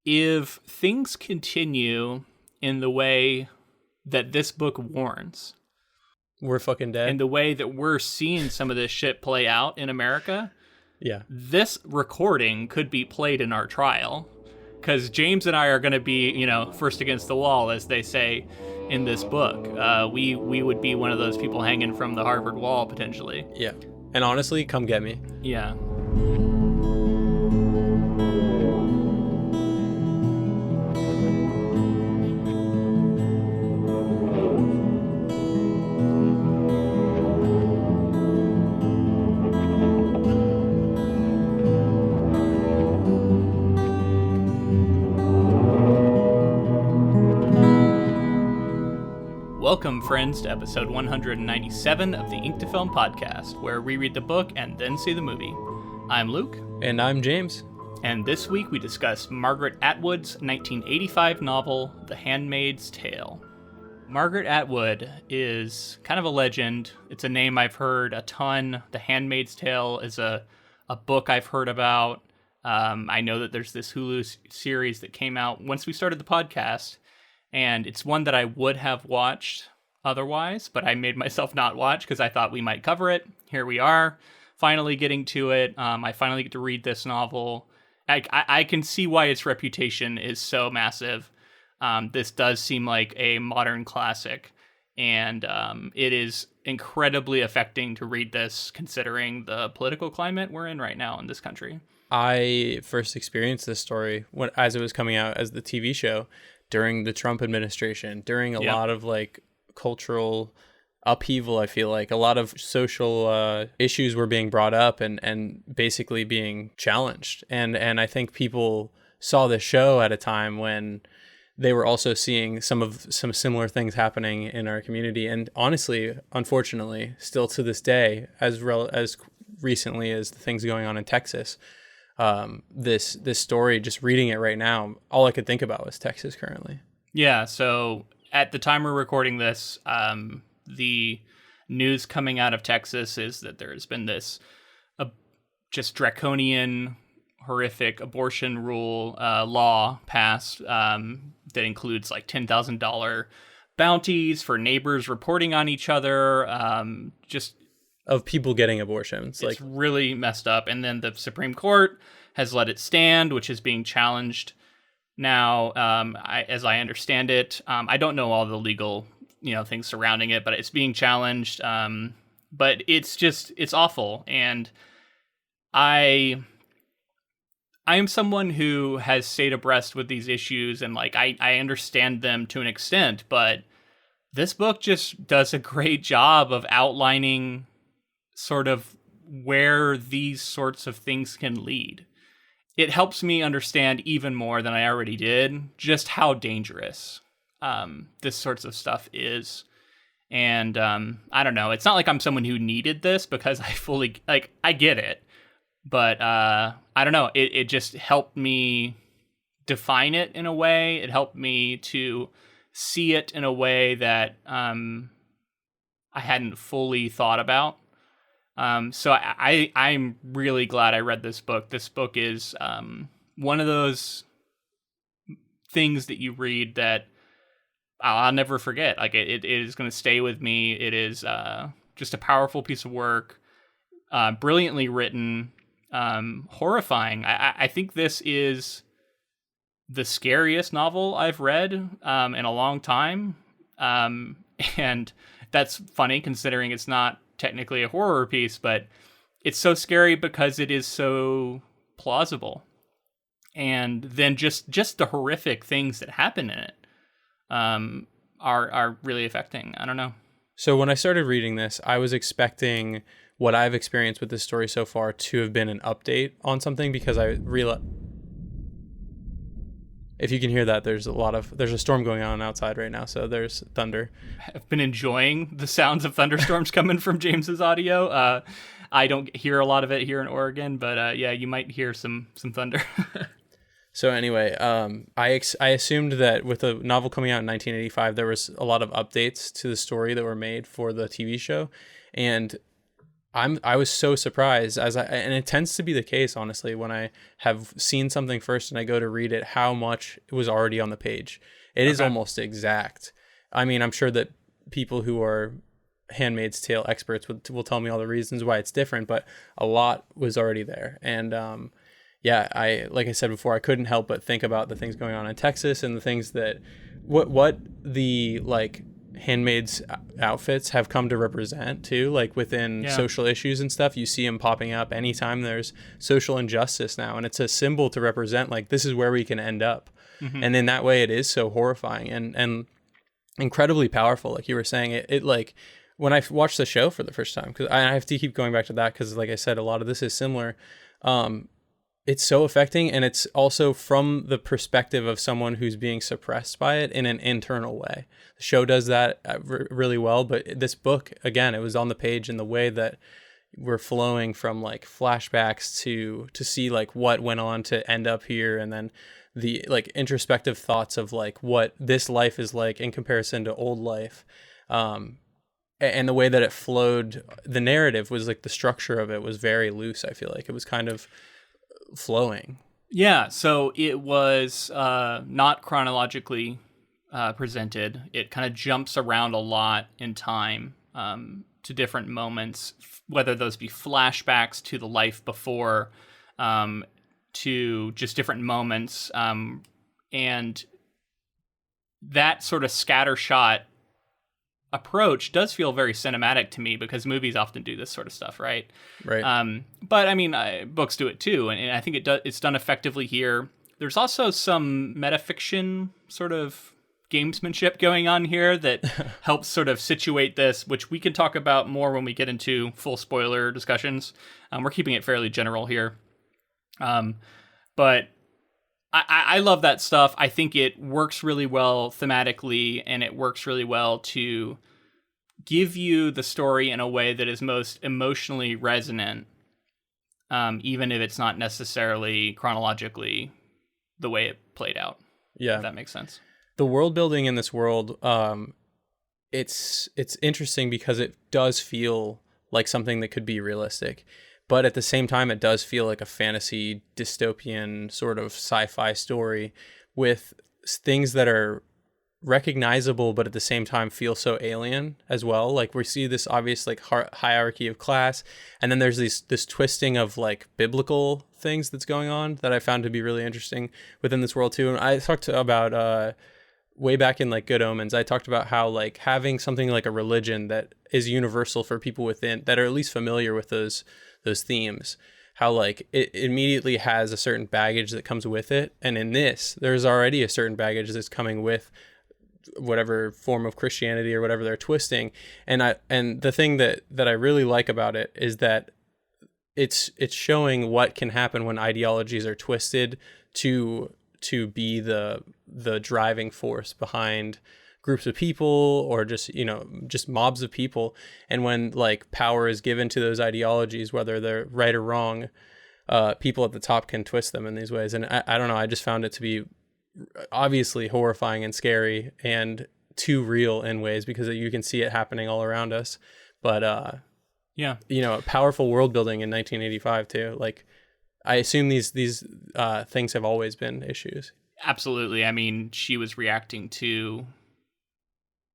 if things continue in the way that this book warns, we're fucking dead. in the way that we're seeing some of this shit play out in America, yeah, this recording could be played in our trial. Because James and I are going to be, first against the wall, as they say in this book. We would be one of those people hanging from the Harvard wall, potentially. Yeah. And honestly, come get me. Yeah. Welcome, friends, to episode 197 of the Ink to Film podcast, where we read the book and then see the movie. I'm Luke. And I'm James. And this week we discuss Margaret Atwood's 1985 novel, The Handmaid's Tale. Margaret Atwood is kind of a legend. It's a name I've heard a ton. The Handmaid's Tale is a book I've heard about. I know that there's this Hulu series that came out once we started the podcast. And it's one that I would have watched otherwise, but I made myself not watch because I thought we might cover it. Here we are, finally getting to it. I finally get to read this novel. I can see why its reputation is so massive. This does seem like a modern classic, and it is incredibly affecting to read this, considering the political climate we're in right now in this country. I first experienced this story as it was coming out as the TV show during the Trump administration, during a lot of like cultural upheaval. I feel like a lot of social issues were being brought up and basically being challenged. And I think people saw this show at a time when they were also seeing some similar things happening in our community. And honestly, unfortunately, still to this day, as recently as the things going on in Texas, this story, just reading it right now, all I could think about was Texas currently. Yeah. So at the time we're recording this, the news coming out of Texas is that there's been this just draconian, horrific abortion rule law passed that includes like $10,000 bounties for neighbors reporting on each other. Of people getting abortions. It's really messed up. And then the Supreme Court has let it stand, which is being challenged now. As I understand it, I don't know all the legal, things surrounding it, but it's being challenged. But it's awful. And I am someone who has stayed abreast with these issues, and I understand them to an extent, but this book just does a great job of outlining sort of where these sorts of things can lead. It helps me understand even more than I already did just how dangerous this sorts of stuff is. And I don't know. It's not like I'm someone who needed this because I fully, I get it. But I don't know. It just helped me define it in a way. It helped me to see it in a way that I hadn't fully thought about. So I'm really glad I read this book. This book is one of those things that you read that I'll never forget. It is going to stay with me. It is just a powerful piece of work, brilliantly written, horrifying. I think this is the scariest novel I've read in a long time. And that's funny considering it's not technically a horror piece, but it's so scary because it is so plausible. And then just the horrific things that happen in it are really affecting. I don't know. So when I started reading this, I was expecting what I've experienced with this story so far to have been an update on something, because I realized, if you can hear that, there's a storm going on outside right now, so there's thunder. I've been enjoying the sounds of thunderstorms coming from James's audio. I don't hear a lot of it here in Oregon, but yeah, you might hear some thunder. So anyway, I assumed that with the novel coming out in 1985, there was a lot of updates to the story that were made for the TV show, and I was so surprised and it tends to be the case, honestly, when I have seen something first and I go to read it, how much it was already on the page. It is almost exact. I mean, I'm sure that people who are Handmaid's Tale experts will tell me all the reasons why it's different, but a lot was already there. And like I said before, I couldn't help but think about the things going on in Texas and the things that what the like Handmaid's outfits have come to represent too, like within social issues and stuff. You see them popping up anytime there's social injustice now, and it's a symbol to represent like this is where we can end up. And in that way, it is so horrifying and incredibly powerful. Like you were saying, it like when I watched the show for the first time, because I have to keep going back to that because, like I said, a lot of this is similar. It's so affecting, and it's also from the perspective of someone who's being suppressed by it in an internal way. The show does that really well, but this book, again, it was on the page in the way that we're flowing from like flashbacks to see like what went on to end up here, and then the like introspective thoughts of like what this life is like in comparison to old life. And the way that it flowed, the narrative was like the structure of it was very loose. I feel like it was kind of flowing. Yeah, so it was not chronologically presented. It kind of jumps around a lot in time to different moments, whether those be flashbacks to the life before, to just different moments. And that sort of scattershot approach does feel very cinematic to me, because movies often do this sort of stuff, right? But I mean, books do it too, and I think it's done effectively here. There's also some metafiction sort of gamesmanship going on here that helps sort of situate this, which we can talk about more when we get into full spoiler discussions. We're keeping it fairly general here, but I love that stuff. I think it works really well thematically, and it works really well to give you the story in a way that is most emotionally resonant, even if it's not necessarily chronologically the way it played out. Yeah. If that makes sense. The world building in this world, it's interesting because it does feel like something that could be realistic. But at the same time, it does feel like a fantasy dystopian sort of sci-fi story with things that are recognizable, but at the same time feel so alien as well. Like we see this obvious like hierarchy of class, and then there's this twisting of like biblical things that's going on that I found to be really interesting within this world too. And I talked about way back in like Good Omens, I talked about how like having something like a religion that is universal for people within that are at least familiar with those themes, how like it immediately has a certain baggage that comes with it. And in this, there's already a certain baggage that's coming with whatever form of Christianity or whatever they're twisting. And the thing that I really like about it is that it's showing what can happen when ideologies are twisted to be the driving force behind groups of people, or just mobs of people. And when like power is given to those ideologies, whether they're right or wrong, people at the top can twist them in these ways. And I don't know, I just found it to be obviously horrifying and scary and too real in ways, because you can see it happening all around us. But a powerful world building in 1985 too. Like I assume these things have always been issues. Absolutely. I mean, she was reacting to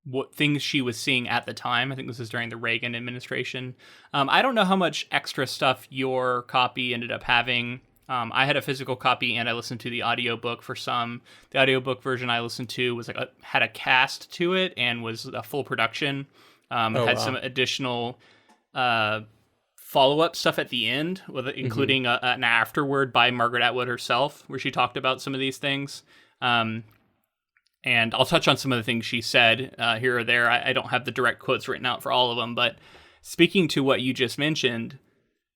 what things she was seeing at the time. I think this was during the Reagan administration. I don't know how much extra stuff your copy ended up having. I had a physical copy and I listened to the audiobook for some. The audiobook version I listened to was had a cast to it and was a full production. Some additional follow-up stuff at the end, including an afterword by Margaret Atwood herself, where she talked about some of these things. And I'll touch on some of the things she said here or there. I don't have the direct quotes written out for all of them, but speaking to what you just mentioned,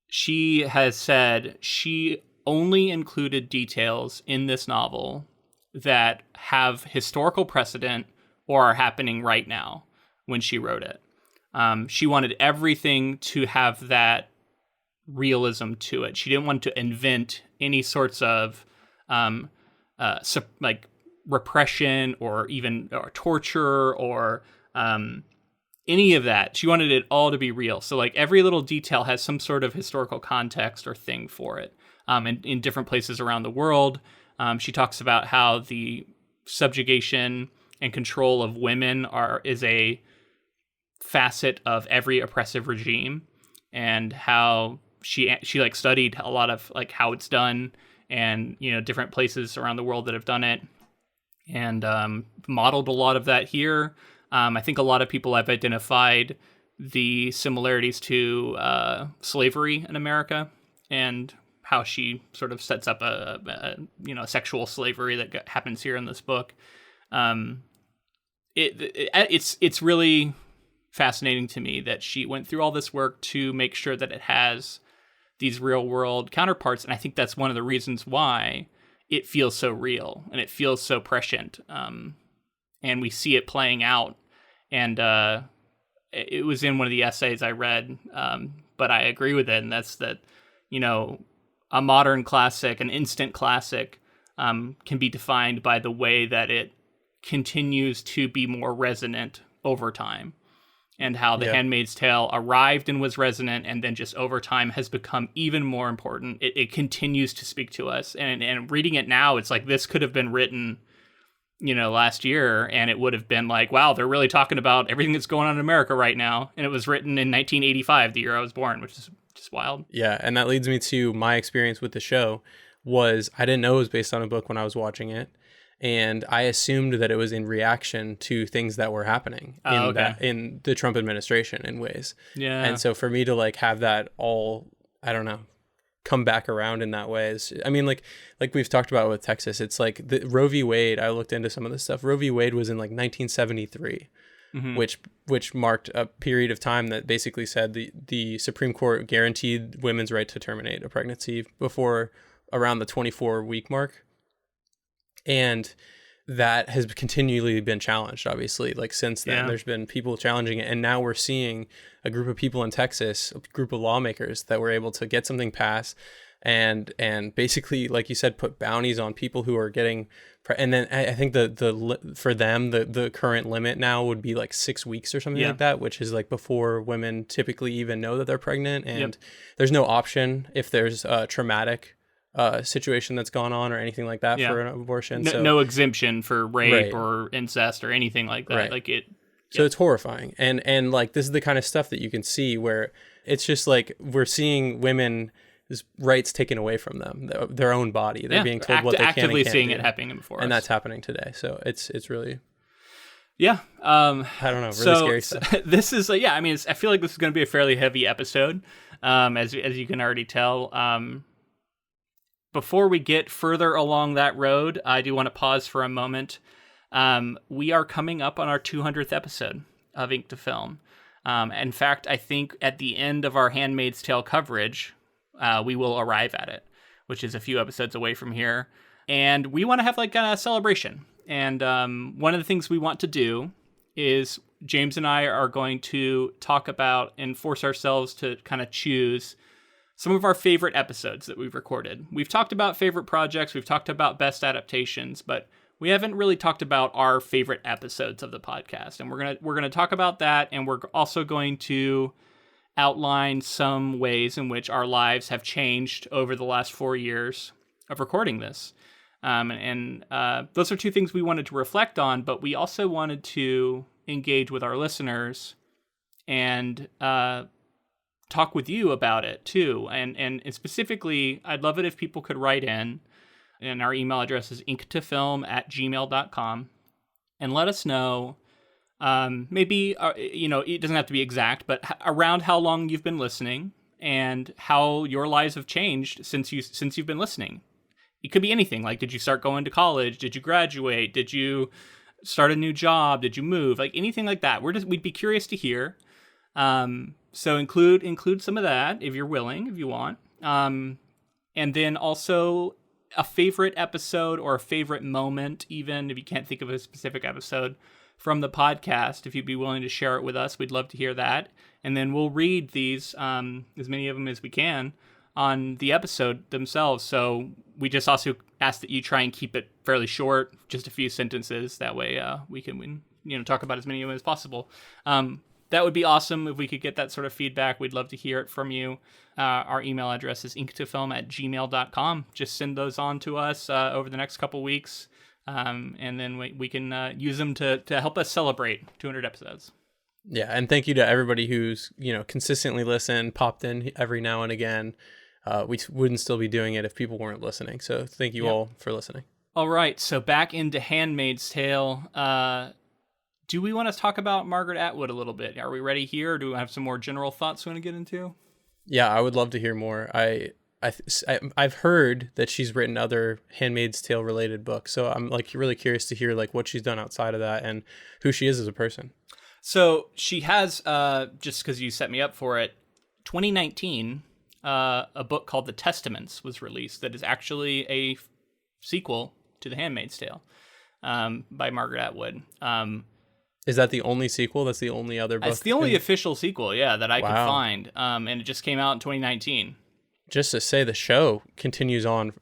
she has said she only included details in this novel that have historical precedent or are happening right now when she wrote it. She wanted everything to have that realism to it. She didn't want to invent any sorts of repression or even torture or any of that. She wanted it all to be real. So like every little detail has some sort of historical context or thing for it. And in different places around the world, she talks about how the subjugation and control of women is a facet of every oppressive regime, and how she like studied a lot of like how it's done, and different places around the world that have done it, and modeled a lot of that here. I think a lot of people have identified the similarities to slavery in America, and how she sort of sets up a sexual slavery that happens here in this book. It's really fascinating to me that she went through all this work to make sure that it has these real world counterparts, and I think that's one of the reasons why it feels so real and it feels so prescient. And we see it playing out. And it was in one of the essays I read, but I agree with it, and that's that a modern classic, an instant classic, can be defined by the way that it continues to be more resonant over time, and how The Handmaid's Tale arrived and was resonant, and then just over time has become even more important. It continues to speak to us, and reading it now, it's like this could have been written last year, and it would have been like, wow, they're really talking about everything that's going on in America right now. And it was written in 1985, the year I was born, which is just wild. Yeah, and that leads me to my experience with the show. Was I didn't know it was based on a book when I was watching it, and I assumed that it was in reaction to things that were happening in the Trump administration in ways. Yeah. And so for me to like have that all, I don't know, come back around in that way is, I mean, like we've talked about with Texas, it's like the Roe v. Wade. I looked into some of this stuff. Roe v. Wade was in like 1973, which marked a period of time that basically said the Supreme Court guaranteed women's right to terminate a pregnancy before around the 24-week mark. And that has continually been challenged, obviously. Like since then, there's been people challenging it. And now we're seeing a group of people in Texas, a group of lawmakers that were able to get something passed and basically, like you said, put bounties on people who are getting, and then I think for them, the current limit now would be like 6 weeks or something like that, which is like before women typically even know that they're pregnant. And there's no option if there's a traumatic situation that's gone on or anything like that for an abortion. No exemption for rape or incest or anything like that. Like it. So it's horrifying. And like, this is the kind of stuff that you can see where it's just like, we're seeing women's rights taken away from them, their own body. They're being told what they can and can't actively seeing do. it happening before us. And that's happening today. So it's really, I don't know, really scary stuff. This is, I mean, I feel like this is going to be a fairly heavy episode, as you can already tell. Before we get further along that road, I do want to pause for a moment. We are coming up on our 200th episode of Ink to Film. In fact, I think at the end of our Handmaid's Tale coverage, we will arrive at it, which is a few episodes away from here. And we want to have like a celebration. And one of the things we want to do is James and I are going to talk about and force ourselves to kind of choose some of our favorite episodes that we've recorded. We've talked about favorite projects, we've talked about best adaptations, but we haven't really talked about our favorite episodes of the podcast. And we're gonna talk about that, and we're also going to outline some ways in which our lives have changed over the last 4 years of recording this. Those are two things we wanted to reflect on, but we also wanted to engage with our listeners and talk with you about it too. And specifically, I'd love it if people could write in, and our email address is inktofilm@gmail.com, and let us know, maybe, it doesn't have to be exact, but around how long you've been listening and how your lives have changed since you've been listening. It could be anything. Like, did you start going to college? Did you graduate? Did you start a new job? Did you move? Like anything like that. We'd be curious to hear. So include some of that if you're willing, if you want. And then also a favorite episode or a favorite moment, even if you can't think of a specific episode from the podcast, if you'd be willing to share it with us, we'd love to hear that. And then we'll read these, as many of them as we can, on the episode themselves. So we just also ask that you try and keep it fairly short, just a few sentences. That way we can talk about as many of them as possible. that would be awesome if we could get that sort of feedback. We'd love to hear it from you. Our email address is inktofilm@gmail.com. Just send those on to us over the next couple weeks, and then we can use them to help us celebrate 200 episodes. Yeah, and thank you to everybody who's consistently listened, popped in every now and again. We wouldn't still be doing it if people weren't listening. So thank you all for listening. All right, so back into Handmaid's Tale. Do we want to talk about Margaret Atwood a little bit? Are we ready here, or do we have some more general thoughts we want to get into? Yeah, I would love to hear more. I've heard that she's written other Handmaid's Tale related books, so I'm really curious to hear what she's done outside of that and who she is as a person. So she has, just because you set me up for it, 2019, a book called The Testaments was released that is actually a sequel to The Handmaid's Tale, by Margaret Atwood. Is that the only sequel? That's the only other book? It's the only official sequel, that I could find. And it just came out in 2019. Just to say, the show continues on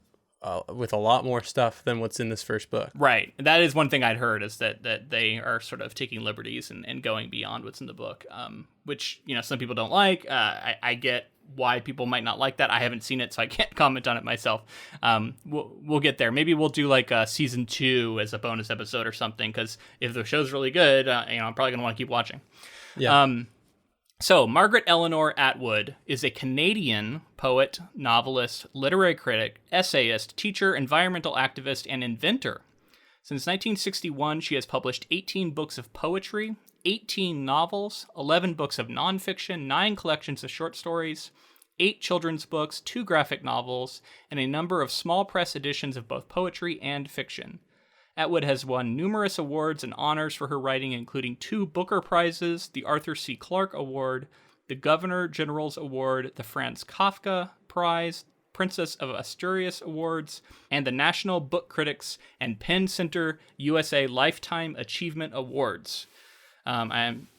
with a lot more stuff than what's in this first book. Right. That is one thing I'd heard, is that they are sort of taking liberties and going beyond what's in the book, which, some people don't like. I get why people might not like that. I haven't seen it, so I can't comment on it myself. We'll get there. Maybe we'll do season 2 as a bonus episode or something, because if the show's really good, I'm probably going to want to keep watching. Yeah. So Margaret Eleanor Atwood is a Canadian poet, novelist, literary critic, essayist, teacher, environmental activist, and inventor. Since 1961, she has published 18 books of poetry, 18 novels, 11 books of nonfiction, 9 collections of short stories, 8 children's books, 2 graphic novels, and a number of small press editions of both poetry and fiction. Atwood has won numerous awards and honors for her writing, including 2 Booker Prizes, the Arthur C. Clarke Award, the Governor General's Award, the Franz Kafka Prize, Princess of Asturias Awards, and the National Book Critics and Penn Center USA Lifetime Achievement Awards.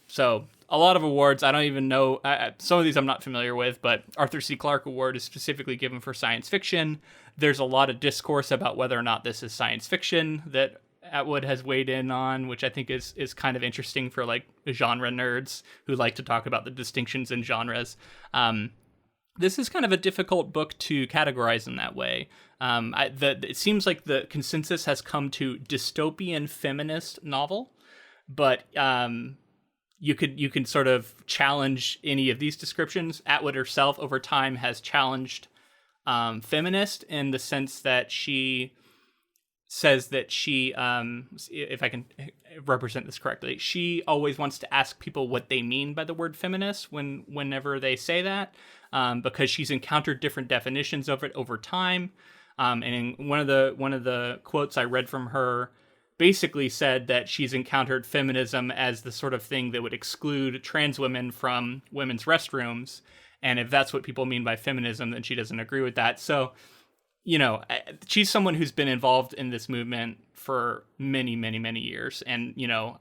So a lot of awards. I don't even know. Some of these I'm not familiar with, but Arthur C. Clarke Award is specifically given for science fiction. There's a lot of discourse about whether or not this is science fiction that Atwood has weighed in on, which I think is kind of interesting for genre nerds who like to talk about the distinctions in genres. This is kind of a difficult book to categorize in that way. It seems like the consensus has come to dystopian feminist novel, but you can sort of challenge any of these descriptions. Atwood herself over time has challenged feminist in the sense that she says that she, if I can represent this correctly, she always wants to ask people what they mean by the word feminist whenever they say that, because she's encountered different definitions of it over time. And in one of the quotes I read from her basically said that she's encountered feminism as the sort of thing that would exclude trans women from women's restrooms. And if that's what people mean by feminism, then she doesn't agree with that. So, she's someone who's been involved in this movement for many, many, many years. And,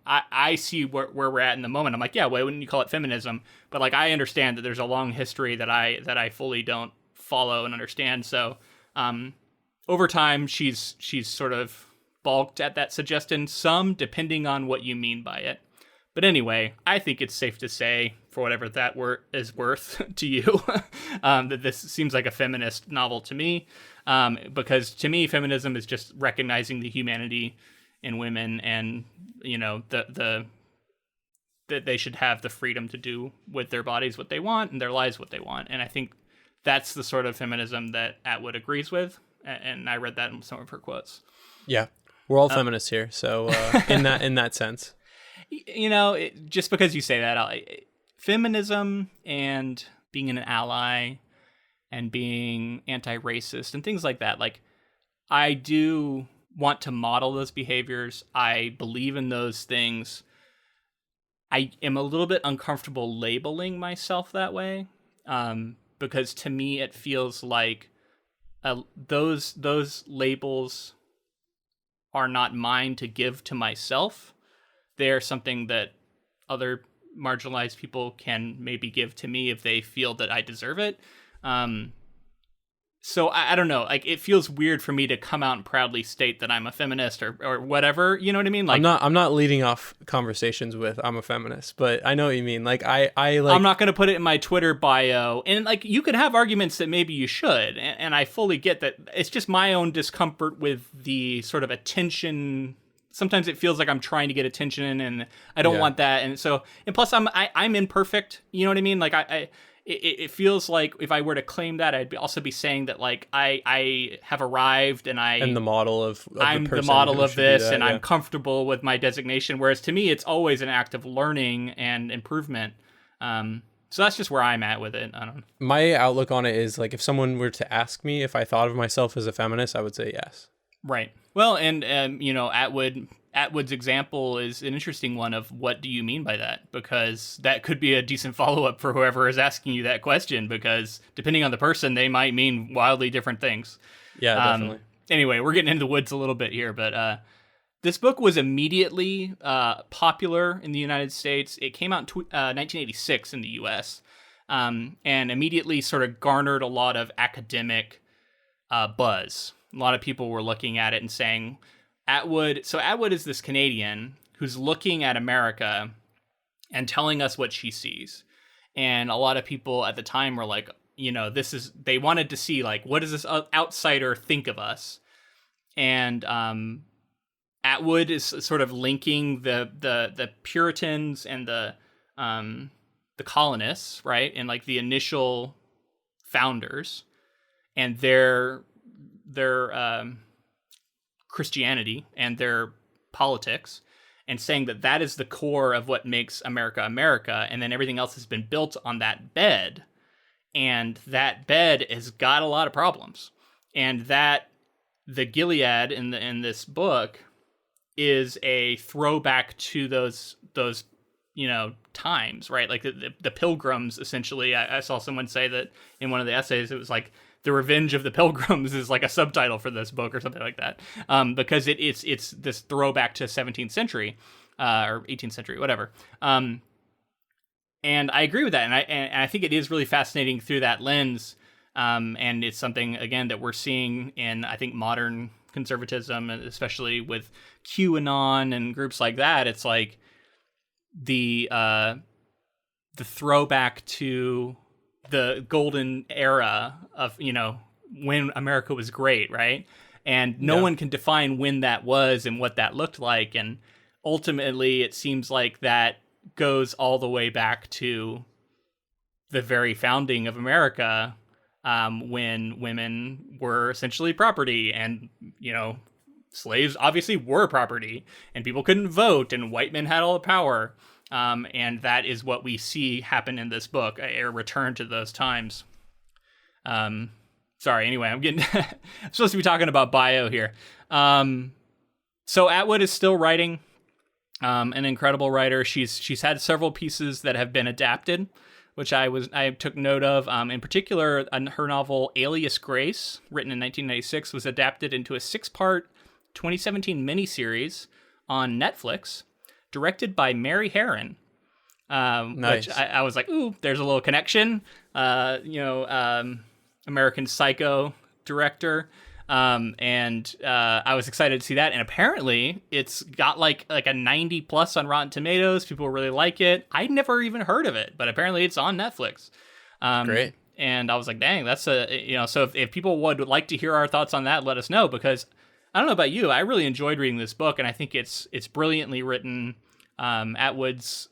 I see where we're at in the moment. I'm like, yeah, why wouldn't you call it feminism? But I understand that there's a long history that I fully don't follow and understand. So, over time, she's sort of balked at that suggestion, some depending on what you mean by it. But anyway, I think it's safe to say, for whatever that word is worth to you, that this seems like a feminist novel to me, because to me, feminism is just recognizing the humanity in women, and that they should have the freedom to do with their bodies what they want and their lives what they want. And I think that's the sort of feminism that Atwood agrees with, and I read that in some of her quotes. Yeah, we're all feminists here, so in that sense. Just because you say that, feminism and being an ally and being anti-racist and things like that, I do want to model those behaviors. I believe in those things. I am a little bit uncomfortable labeling myself that way, because to me it feels like those labels are not mine to give to myself. They're something that other marginalized people can maybe give to me if they feel that I deserve it. So I don't know, like it feels weird for me to come out and proudly state that I'm a feminist or whatever. You know what I mean? Like I'm not leading off conversations with I'm a feminist, but I know what you mean. Like I like I'm not going to put it in my Twitter bio. And like you could have arguments that maybe you should, and I fully get that. It's just my own discomfort with the sort of attention. Sometimes it feels like I'm trying to get attention, and I don't want that. And so, and plus I'm imperfect. You know what I mean? Like it feels like if I were to claim that, I'd also be saying that like I have arrived and I'm the model of I'm the the person model who of should be this that, and I'm comfortable with my designation. Whereas to me, it's always an act of learning and improvement. So that's just where I'm at with it. I don't know. My outlook on it is like if someone were to ask me if I thought of myself as a feminist, I would say yes. Right. Well, and you know, Atwood's example is an interesting one of what do you mean by that? Because that could be a decent follow-up for whoever is asking you that question, because depending on the person, they might mean wildly different things. Yeah, definitely. Anyway, we're getting into the woods a little bit here, but this book was immediately popular in the United States. It came out in 1986 in the U.S., and immediately sort of garnered a lot of academic buzz. A lot of people were looking at it and saying, Atwood is this Canadian who's looking at America and telling us what she sees. And a lot of people at the time were like, you know, they wanted to see like, what does this outsider think of us? And Atwood is sort of linking the Puritans and the colonists, right? And like the initial founders and their Christianity and their politics, and saying that is the core of what makes America America, and then everything else has been built on that bed, and that bed has got a lot of problems, and that the Gilead in this book is a throwback to those you know times, right? Like the Pilgrims, essentially. I saw someone say that in one of the essays. It was like The Revenge of the Pilgrims is like a subtitle for this book or something like that, because it's this throwback to 17th century or 18th century, whatever. And I agree with that, and I think it is really fascinating through that lens, and it's something again that we're seeing in I think modern conservatism, especially with QAnon and groups like that. It's like the throwback to the golden era of, you know, when America was great, right? And no one can define when that was and what that looked like. And ultimately, it seems like that goes all the way back to the very founding of America, when women were essentially property, and, you know, slaves obviously were property, and people couldn't vote, and white men had all the power. And that is what we see happen in this book, a return to those times. Sorry, anyway, I'm supposed to be talking about bio here. So Atwood is still writing, an incredible writer. She's had several pieces that have been adapted, which I took note of. In particular, her novel Alias Grace, written in 1996, was adapted into a 6-part 2017 miniseries on Netflix, directed by Mary Herron, nice. Which I was like, ooh, there's a little connection. American Psycho director, and I was excited to see that. And apparently, it's got like a 90+ on Rotten Tomatoes. People really like it. I'd never even heard of it, but apparently, it's on Netflix. Great. And I was like, dang, that's So if people would like to hear our thoughts on that, let us know, because I don't know about you, I really enjoyed reading this book, and I think it's brilliantly written. Atwood's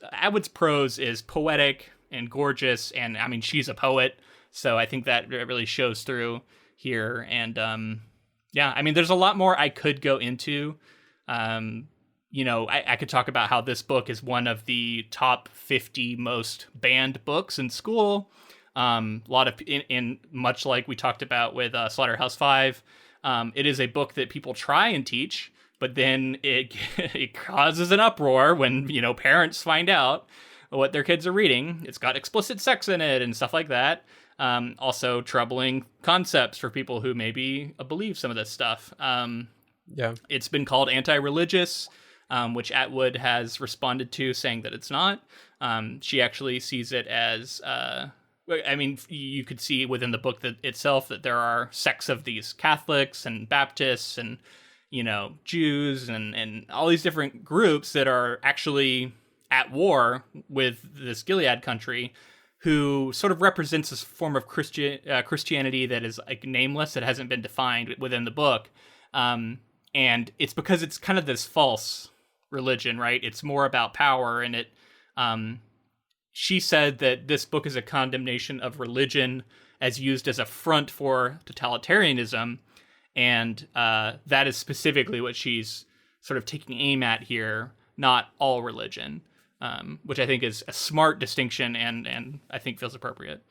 prose is poetic and gorgeous, and I mean, she's a poet, so I think that really shows through here. And I mean, there's a lot more I could go into. I could talk about how this book is one of the top 50 most banned books in school. A lot of in much like we talked about with Slaughterhouse-Five, it is a book that people try and teach, but then it causes an uproar when, parents find out what their kids are reading. It's got explicit sex in it and stuff like that. Also troubling concepts for people who maybe believe some of this stuff. It's been called anti-religious, which Atwood has responded to, saying that it's not. She actually sees it as I mean, you could see within the book that itself that there are sects of these Catholics and Baptists and, Jews and all these different groups that are actually at war with this Gilead country, who sort of represents this form of Christianity that is like nameless, that hasn't been defined within the book. And it's because it's kind of this false religion, right? It's more about power, and she said that this book is a condemnation of religion as used as a front for totalitarianism, and that is specifically what she's sort of taking aim at here, not all religion, which I think is a smart distinction and I think feels appropriate.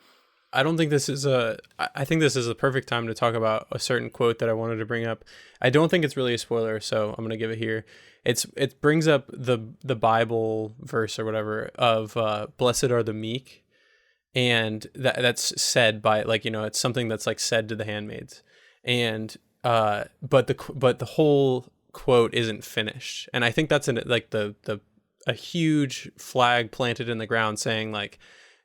I think this is a perfect time to talk about a certain quote that I wanted to bring up. I don't think it's really a spoiler, so I'm going to give it here. It brings up the Bible verse or whatever of blessed are the meek, and that's said by, like, it's something that's like said to the handmaids, and but the whole quote isn't finished, and I think that's a huge flag planted in the ground saying, like,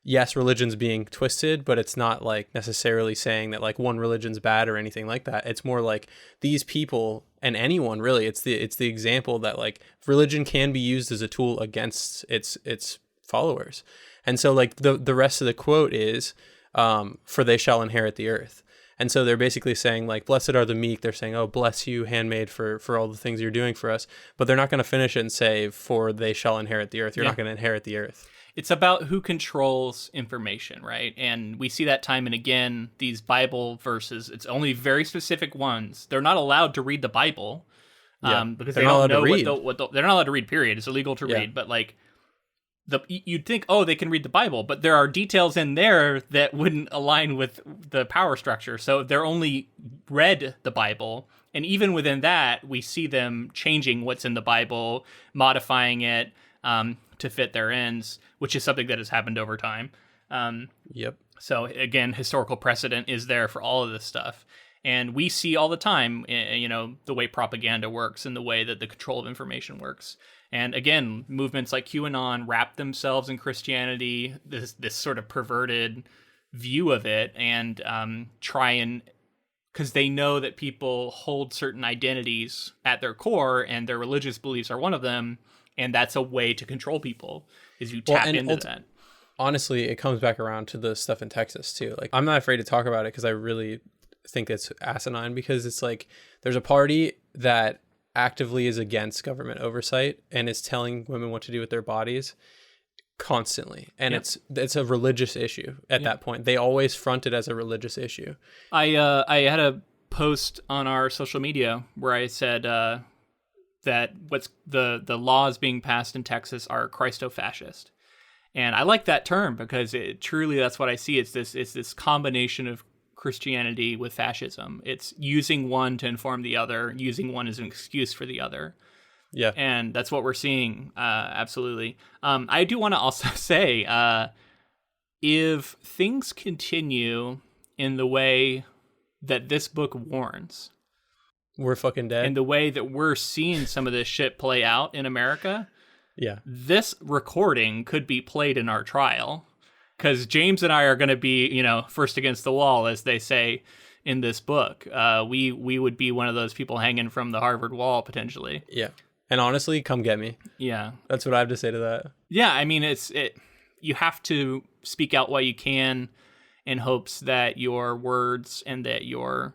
yes, religion's being twisted, but it's not like necessarily saying that like one religion's bad or anything like that. It's more like these people, and anyone really, it's the example that like religion can be used as a tool against its followers. And so like the rest of the quote is, for they shall inherit the earth. And so they're basically saying, like, blessed are the meek. They're saying, oh, bless you, handmaid, for all the things you're doing for us. But they're not going to finish it and say, for they shall inherit the earth. You're not going to inherit the earth. It's about who controls information, right? And we see that time and again, these Bible verses, it's only very specific ones. They're not allowed to read the Bible because they don't know they're not allowed to read, period. It's illegal to read. But like, you'd think, oh, they can read the Bible, but there are details in there that wouldn't align with the power structure. So they're only read the Bible. And even within that, we see them changing what's in the Bible, modifying it to fit their ends, which is something that has happened over time. So again, historical precedent is there for all of this stuff. And we see all the time, the way propaganda works and the way that the control of information works. And again, movements like QAnon wrap themselves in Christianity, this sort of perverted view of it, and try and, because they know that people hold certain identities at their core, and their religious beliefs are one of them, and that's a way to control people, is you tap into that. Honestly, it comes back around to the stuff in Texas too. Like, I'm not afraid to talk about it because I really think it's asinine, because it's like there's a party that actively is against government oversight and is telling women what to do with their bodies constantly, and it's a religious issue at that point. They always front it as a religious issue. I had a post on our social media where I said that what's the laws being passed in Texas are Christo-fascist, and I like that term because it truly, that's what I see. It's this combination of Christianity with fascism. It's using one to inform the other, using one as an excuse for the other. Yeah. And that's what we're seeing. Absolutely. I do want to also say, if things continue in the way that this book warns, we're fucking dead. In the way that we're seeing some of this shit play out in America, this recording could be played in our trial. Because James and I are going to be, first against the wall, as they say in this book. We would be one of those people hanging from the Harvard wall, potentially. Yeah. And honestly, come get me. Yeah. That's what I have to say to that. Yeah, I mean, you have to speak out while you can, in hopes that your words and that your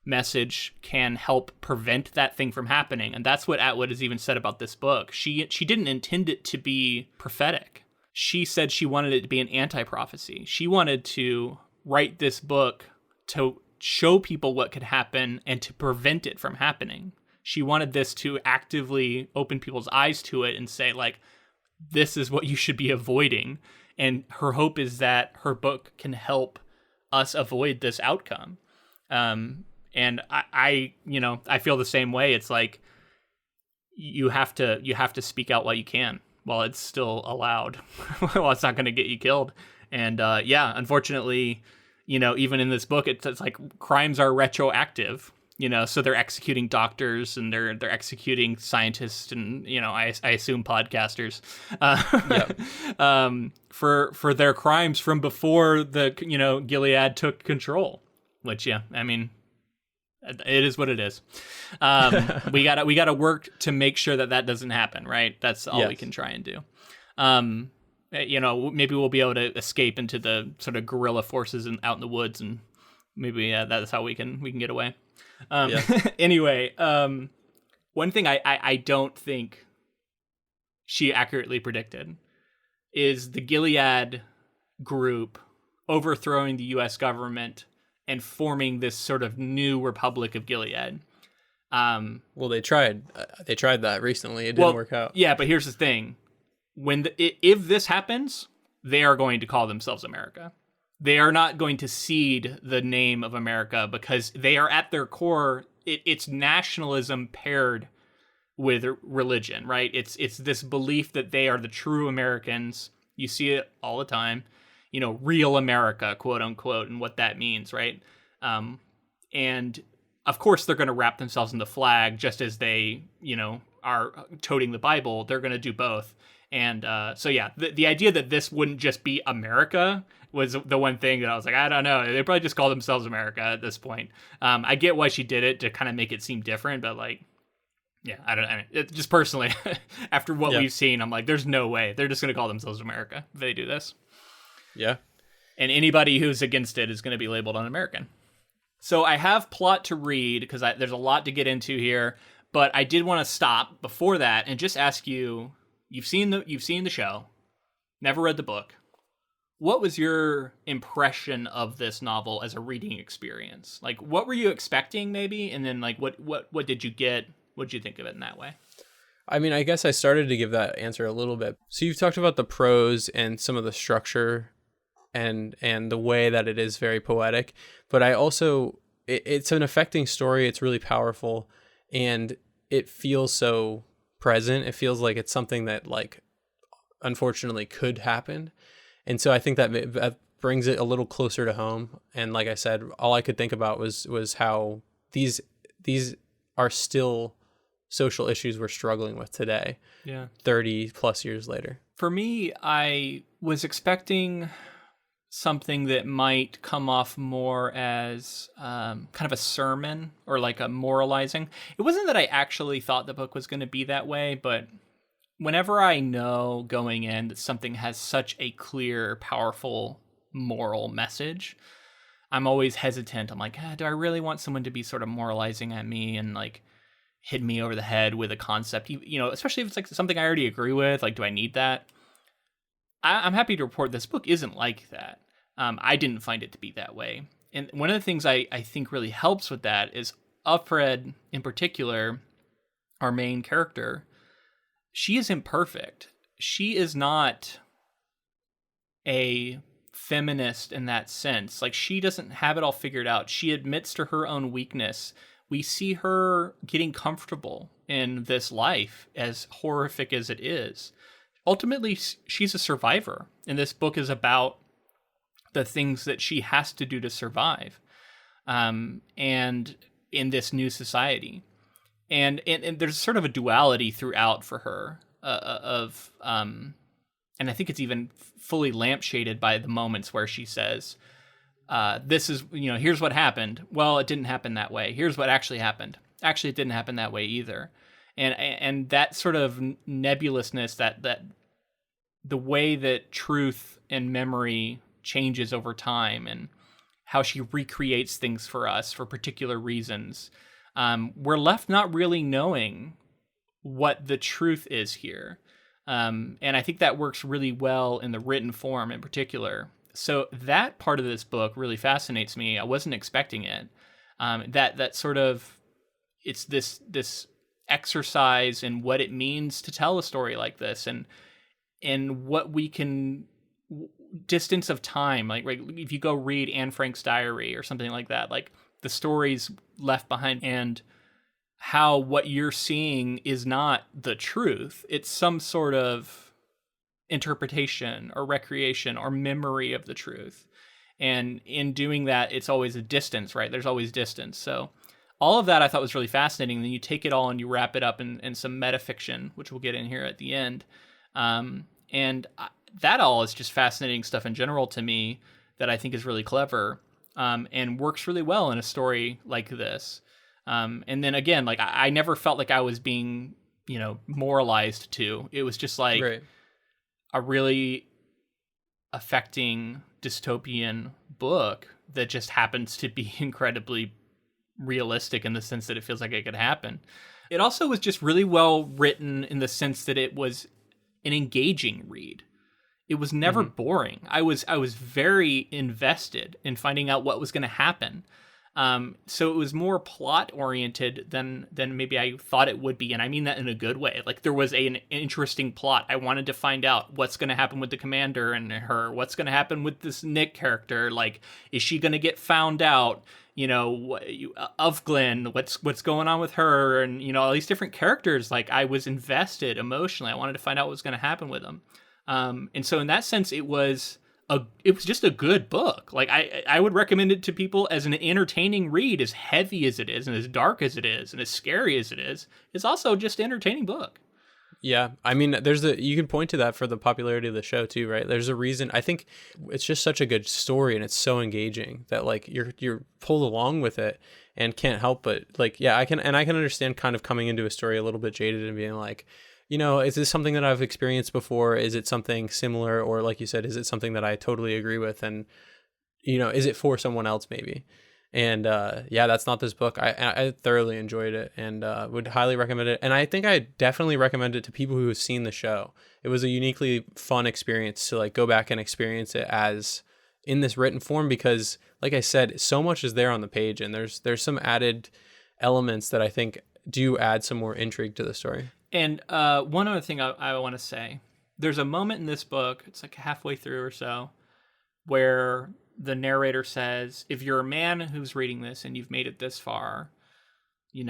message can help prevent that thing from happening. And that's what Atwood has even said about this book. She didn't intend it to be prophetic. She said she wanted it to be an anti-prophecy. She wanted to write this book to show people what could happen and to prevent it from happening. She wanted this to actively open people's eyes to it and say, like, this is what you should be avoiding. And her hope is that her book can help us avoid this outcome. And I feel the same way. It's like you have to speak out while you can, while it's still allowed. Well, it's not going to get you killed. And unfortunately, even in this book, it's like crimes are retroactive. So they're executing doctors and they're executing scientists and, I assume podcasters, for their crimes from before Gilead took control, which, I mean, it is what it is. We gotta work to make sure that doesn't happen, right? That's all we can try and do. Maybe we'll be able to escape into the sort of guerrilla forces out in the woods, and maybe that's how we can get away. Anyway, one thing I don't think she accurately predicted is the Gilead group overthrowing the U.S. government and forming this sort of new Republic of Gilead. Well, they tried that recently. It didn't work out. Yeah, but here's the thing. If this happens, they are going to call themselves America. They are not going to cede the name of America because they are at their core. It's nationalism paired with religion, right? It's this belief that they are the true Americans. You see it all the time, real America, quote unquote, and what that means, right? And of course they're going to wrap themselves in the flag just as they, are toting the Bible. They're going to do both. And the idea that this wouldn't just be America was the one thing that I was like, I don't know. They probably just call themselves America at this point. I get why she did it to kind of make it seem different, but just personally, after what we've seen, I'm like, there's no way they're just going to call themselves America if they do this. Yeah. And anybody who's against it is going to be labeled un-American. So I have plot to read because there's a lot to get into here, but I did want to stop before that and just ask you, you've seen the show, never read the book. What was your impression of this novel as a reading experience? Like, what were you expecting maybe? And then like, what did you get? What did you think of it in that way? I mean, I guess I started to give that answer a little bit. So you've talked about the prose and some of the structure and the way that it is very poetic, but I also, it's an affecting story. It's really powerful and it feels so present. It feels like it's something that like, unfortunately could happen. And so I think that brings it a little closer to home. And like I said, all I could think about was how these are still social issues we're struggling with today. Yeah. 30 plus years later. For me, I was expecting something that might come off more as kind of a sermon or like a moralizing. It wasn't that I actually thought the book was going to be that way, but whenever I know going in that something has such a clear, powerful moral message, I'm always hesitant. I'm like, do I really want someone to be sort of moralizing at me and like hit me over the head with a concept, especially if it's like something I already agree with, like, do I need that? I'm happy to report this book isn't like that. I didn't find it to be that way. And one of the things I think really helps with that is Alfred in particular, our main character, she is imperfect. She is not a feminist in that sense. Like, she doesn't have it all figured out. She admits to her own weakness. We see her getting comfortable in this life, as horrific as it is. Ultimately, she's a survivor, and this book is about the things that she has to do to survive, and in this new society. And there's sort of a duality throughout for her and I think it's even fully lampshaded by the moments where she says, this is, here's what happened. Well, it didn't happen that way. Here's what actually happened. Actually, it didn't happen that way either. And that sort of nebulousness, that the way that truth and memory changes over time and how she recreates things for us for particular reasons, we're left not really knowing what the truth is here. And I think that works really well in the written form in particular. So that part of this book really fascinates me. I wasn't expecting it. That sort of, it's this exercise in what it means to tell a story like this, and what we can, distance of time, like if you go read Anne Frank's diary or something like that, like the stories left behind, and how what you're seeing is not the truth. It's some sort of interpretation or recreation or memory of the truth. And in doing that, it's always a distance, right? There's always distance. So all of that I thought was really fascinating. And then you take it all and you wrap it up in some metafiction, which we'll get in here at the end. That all is just fascinating stuff in general to me that I think is really clever, and works really well in a story like this. And then again, like I never felt like I was being, moralized to. It was just like a really affecting dystopian book that just happens to be incredibly realistic in the sense that it feels like it could happen. It also was just really well written in the sense that it was an engaging read. It was never boring. I was very invested in finding out what was going to happen. So it was more plot oriented than maybe I thought it would be. And I mean that in a good way. Like there was an interesting plot. I wanted to find out what's going to happen with the commander and her, what's going to happen with this Nick character. Like, is she going to get found out? Of Glenn, what's going on with her, and all these different characters. Like I was invested emotionally. I wanted to find out what was going to happen with them. And so in that sense, it was just a good book. Like I would recommend it to people as an entertaining read, as heavy as it is, and as dark as it is, and as scary as it is. It's also just an entertaining book. Yeah, I mean, you can point to that for the popularity of the show too, right? There's a reason. I think it's just such a good story, and it's so engaging that like you're pulled along with it and can't help but like, yeah, I can understand kind of coming into a story a little bit jaded and being like, is this something that I've experienced before? Is it something similar, or like you said, is it something that I totally agree with? And is it for someone else maybe? And that's not this book. I thoroughly enjoyed it and would highly recommend it. And I think I definitely recommend it to people who have seen the show. It was a uniquely fun experience to like go back and experience it as in this written form, because like I said, so much is there on the page, and there's some added elements that I think do add some more intrigue to the story. And one other thing I want to say, there's a moment in this book, it's like halfway through or so, where the narrator says, if you're a man who's reading this and you've made it this far, I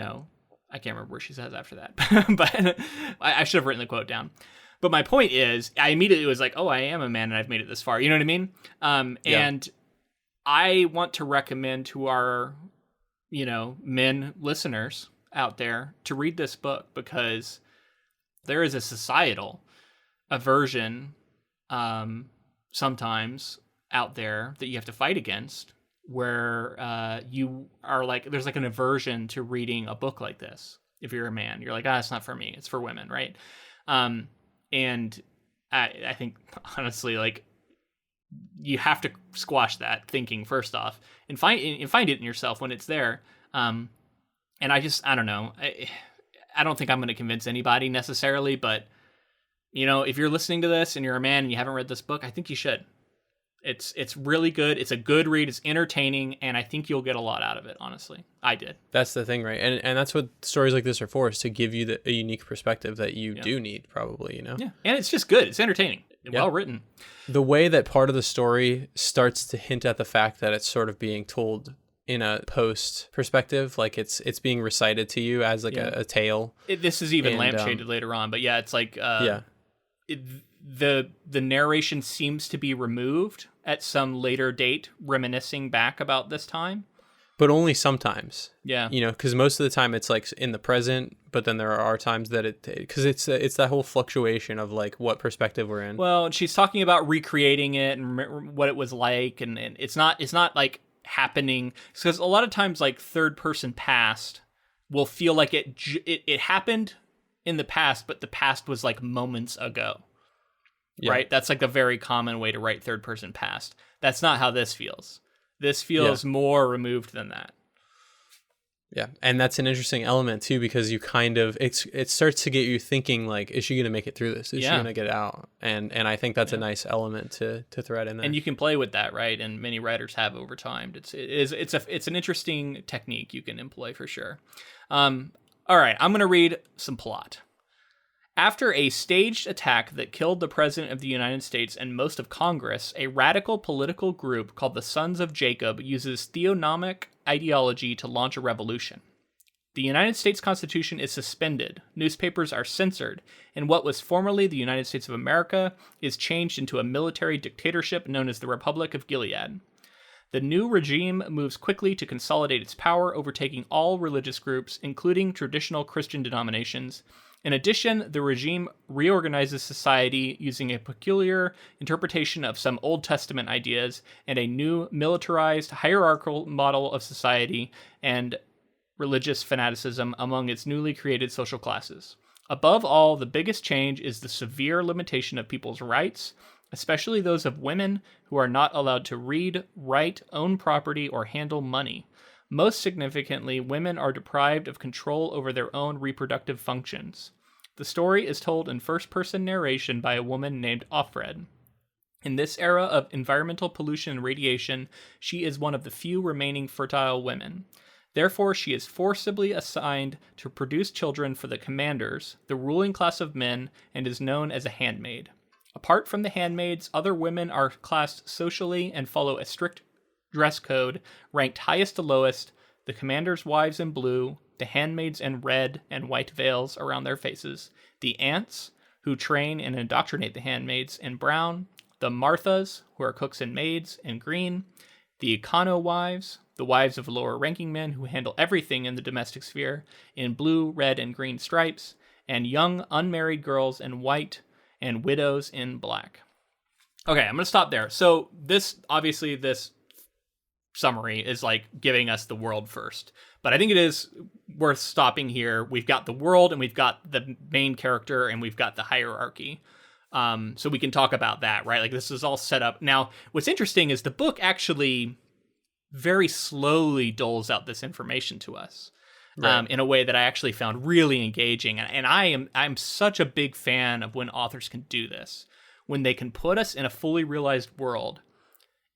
can't remember where she says after that, but I should have written the quote down. But my point is, I immediately was like, oh, I am a man and I've made it this far. You know what I mean? And I want to recommend to our, men listeners out there to read this book, because there is a societal aversion sometimes out there that you have to fight against, where you are like, there's like an aversion to reading a book like this. If you're a man, you're like, it's not for me, it's for women, right? And I think honestly, like, you have to squash that thinking first off, and find it in yourself when it's there. And I don't know, I don't think I'm going to convince anybody necessarily, but if you're listening to this and you're a man and you haven't read this book, I think you should. It's really good. It's a good read. It's entertaining, and I think you'll get a lot out of it. Honestly, I did. That's the thing, right? And that's what stories like this are for, is to give you a unique perspective that you do need, probably. Yeah, and it's just good. It's entertaining, well written. The way that part of the story starts to hint at the fact that it's sort of being told in a post perspective, like it's being recited to you as like a tale. This is even lampshaded later on, but it's like the narration seems to be removed at some later date, reminiscing back about this time, but only sometimes. Because most of the time it's like in the present, but then there are times that because it's that whole fluctuation of like what perspective we're in. Well, she's talking about recreating it and what it was like, and it's not like happening, because a lot of times like third person past will feel like it happened in the past, but the past was like moments ago. Right? That's like a very common way to write third person past. That's not how this feels. This feels more removed than that. Yeah. And that's an interesting element too, because you kind of, it starts to get you thinking like, is she going to make it through this? Is she going to get out? And I think that's a nice element to thread in there. And you can play with that, right? And many writers have over time. It's an interesting technique you can employ for sure. All right. I'm going to read some plot. After a staged attack that killed the President of the United States and most of Congress, a radical political group called the Sons of Jacob uses theonomic ideology to launch a revolution. The United States Constitution is suspended, newspapers are censored, and what was formerly the United States of America is changed into a military dictatorship known as the Republic of Gilead. The new regime moves quickly to consolidate its power, overtaking all religious groups, including traditional Christian denominations. In addition, the regime reorganizes society using a peculiar interpretation of some Old Testament ideas and a new militarized, hierarchical model of society and religious fanaticism among its newly created social classes. Above all, the biggest change is the severe limitation of people's rights, especially those of women who are not allowed to read, write, own property, or handle money. Most significantly, women are deprived of control over their own reproductive functions. The story is told in first-person narration by a woman named Offred. In this era of environmental pollution and radiation, she is one of the few remaining fertile women. Therefore, she is forcibly assigned to produce children for the commanders, the ruling class of men, and is known as a handmaid. Apart from the handmaids, other women are classed socially and follow a strict dress code, ranked highest to lowest, the commanders' wives in blue, the handmaids in red and white veils around their faces, the aunts, who train and indoctrinate the handmaids, in brown, the Marthas, who are cooks and maids, in green, the econo wives, the wives of lower-ranking men who handle everything in the domestic sphere, in blue, red, and green stripes, and young unmarried girls in white, and widows in black. Okay, I'm going to stop there. So this summary is like giving us the world first. But I think it is worth stopping here. We've got the world, and we've got the main character, and we've got the hierarchy. So we can talk about that, right? Like, this is all set up. Now, what's interesting is the book actually very slowly doles out this information to us. Right. In a way that I actually found really engaging. And I'm such a big fan of when authors can do this, when they can put us in a fully realized world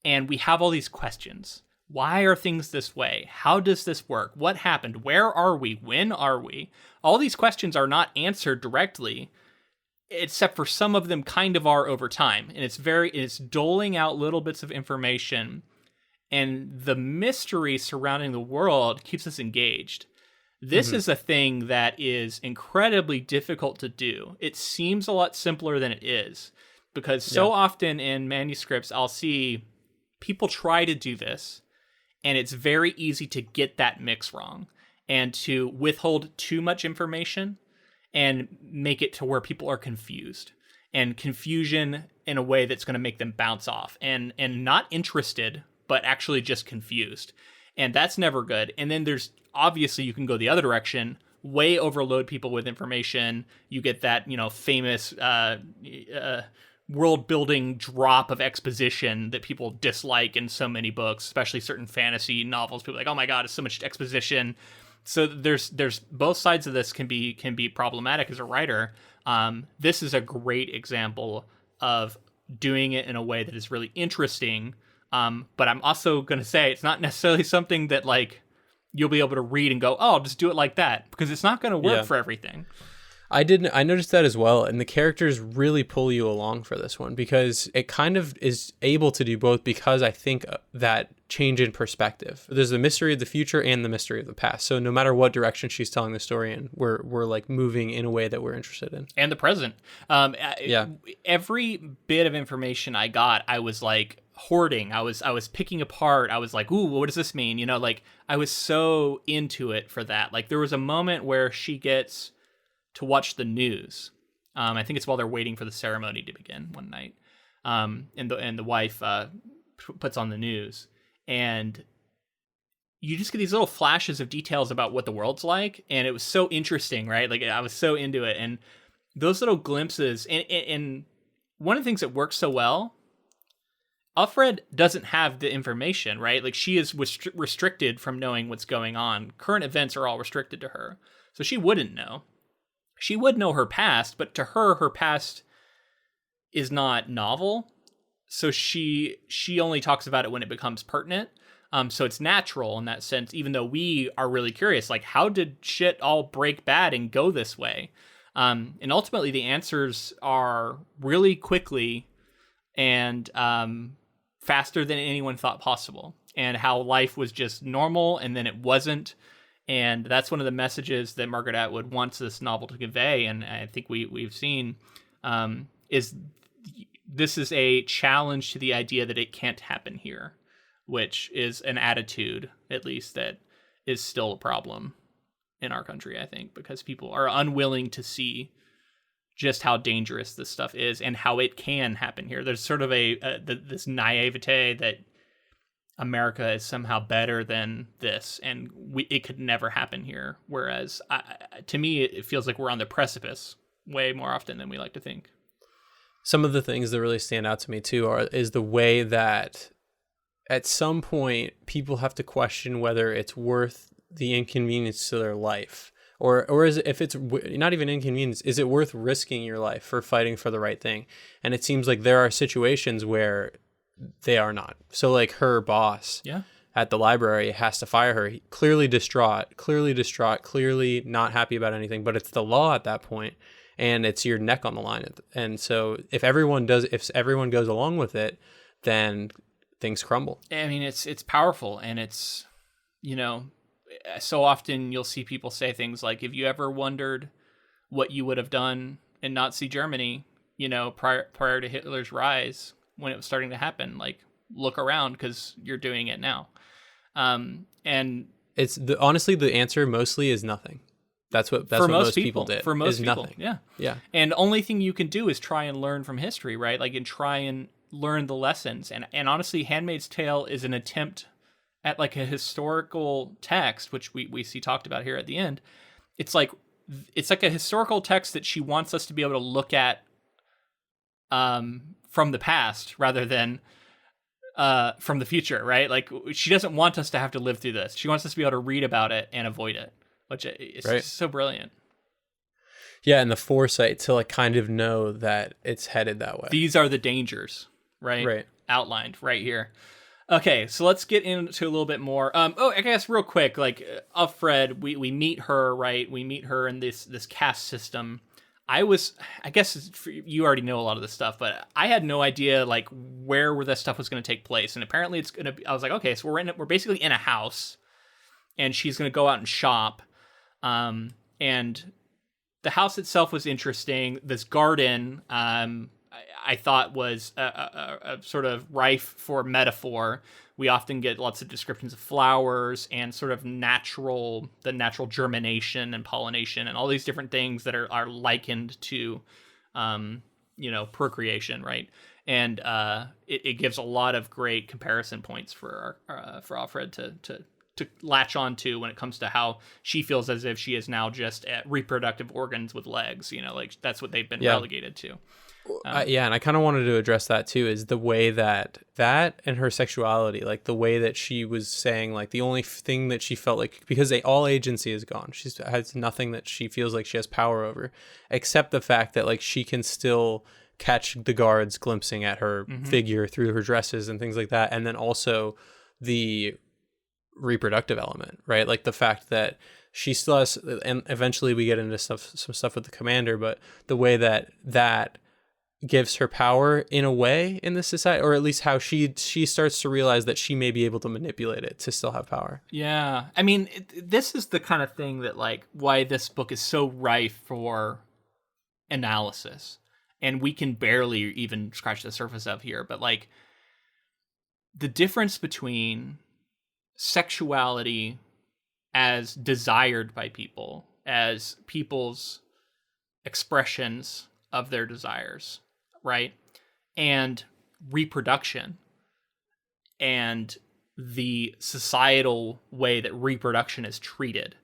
and we have all these questions. Why are things this way? How does this work? What happened? Where are we? When are we? All these questions are not answered directly, except for some of them kind of are over time. And it's doling out little bits of information, and the mystery surrounding the world keeps us engaged. This is a thing that is incredibly difficult to do. It seems a lot simpler than it is, because so often in manuscripts, I'll see people try to do this, and it's very easy to get that mix wrong and to withhold too much information and make it to where people are confused, and confusion in a way that's going to make them bounce off and not interested, but actually just confused. And that's never good. And then there's, obviously, you can go the other direction, way overload people with information. You get that, famous world-building drop of exposition that people dislike in so many books, especially certain fantasy novels. People are like, oh my God, it's so much exposition. So there's both sides of this can be problematic as a writer. This is a great example of doing it in a way that is really interesting. But I'm also going to say it's not necessarily something that like you'll be able to read and go, oh, I'll just do it like that, because it's not going to work for everything. I noticed that as well. And the characters really pull you along for this one, because it kind of is able to do both, because I think that change in perspective. There's the mystery of the future and the mystery of the past. So no matter what direction she's telling the story in, we're like moving in a way that we're interested in. And the present. Every bit of information I got, I was like hoarding. I was picking apart. I was like, ooh, what does this mean? I was so into it for that. Like, there was a moment where she gets to watch the news. I think it's while they're waiting for the ceremony to begin one night. And the wife puts on the news, and you just get these little flashes of details about what the world's like, and it was so interesting, right? Like, I was so into it, and those little glimpses, and one of the things that works so well, Alfred doesn't have the information, right? Like, she is restricted from knowing what's going on. Current events are all restricted to her, so she wouldn't know. She would know her past, but to her past is not novel. So she only talks about it when it becomes pertinent. So it's natural in that sense, even though we are really curious, like, how did shit all break bad and go this way? And ultimately the answers are really quickly and faster than anyone thought possible, and how life was just normal and then it wasn't. And that's one of the messages that Margaret Atwood wants this novel to convey, and I think we've seen, is this is a challenge to the idea that it can't happen here. which is an attitude, at least, that is still a problem in our country, I think, because people are unwilling to see just how dangerous this stuff is and how it can happen here. There's sort of this naivete that America is somehow better than this, and it could never happen here. Whereas, to me, it feels like we're on the precipice way more often than we like to think. Some of the things that really stand out to me too is the way that at some point people have to question whether it's worth the inconvenience to their life, or is it, if it's not even inconvenience, is it worth risking your life for fighting for the right thing? And it seems like there are situations where they are not. So like her boss at the library has to fire her. Clearly distraught, clearly not happy about anything, but it's the law at that point, and it's your neck on the line. And so if everyone goes along with it, then things crumble. I mean, it's powerful, and it's, so often you'll see people say things like, if you ever wondered what you would have done in Nazi Germany, prior to Hitler's rise, when it was starting to happen, like, look around, because you're doing it now. And it's honestly, the answer mostly is nothing. That's what most people did. For most people, nothing. Yeah. And the only thing you can do is try and learn from history, right? Like, and try and learn the lessons. And honestly, Handmaid's Tale is an attempt at like a historical text, which we see talked about here at the end. It's like a historical text that she wants us to be able to look at from the past rather than from the future, right? Like, she doesn't want us to have to live through this. She wants us to be able to read about it and avoid it, which is just so brilliant. Yeah, and the foresight to like kind of know that it's headed that way. These are the dangers, right? Outlined right here. Okay, so let's get into a little bit more. I guess real quick, like, Alfred, we meet her, right? We meet her in this caste system. I guess you already know a lot of this stuff, but I had no idea like where this stuff was going to take place. And apparently it's going to be, I was like, okay, so we're basically in a house, and she's going to go out and shop. And the house itself was interesting. This garden, I thought was a sort of rife for metaphor. We often get lots of descriptions of flowers and sort of the natural germination and pollination and all these different things that are likened to, procreation, right? And it gives a lot of great comparison points for Alfred to latch on to when it comes to how she feels as if she is now just at reproductive organs with legs, like that's what they've been relegated to. And I kind of wanted to address that too, is the way that and her sexuality, like the way that she was saying, like the only thing that she felt like, because all agency is gone, she has nothing that she feels like she has power over, except the fact that like she can still catch the guards glimpsing at her figure through her dresses and things like that. And then also the reproductive element, right? Like the fact that she still has, and eventually we get into some stuff with the commander, but the way that gives her power in a way in this society, or at least how she starts to realize that she may be able to manipulate it to still have power. Yeah. I mean, this is the kind of thing that like why this book is so rife for analysis, and we can barely even scratch the surface of here, but like the difference between sexuality as desired by people, as people's expressions of their desires, right? And reproduction, and the societal way that reproduction is treated,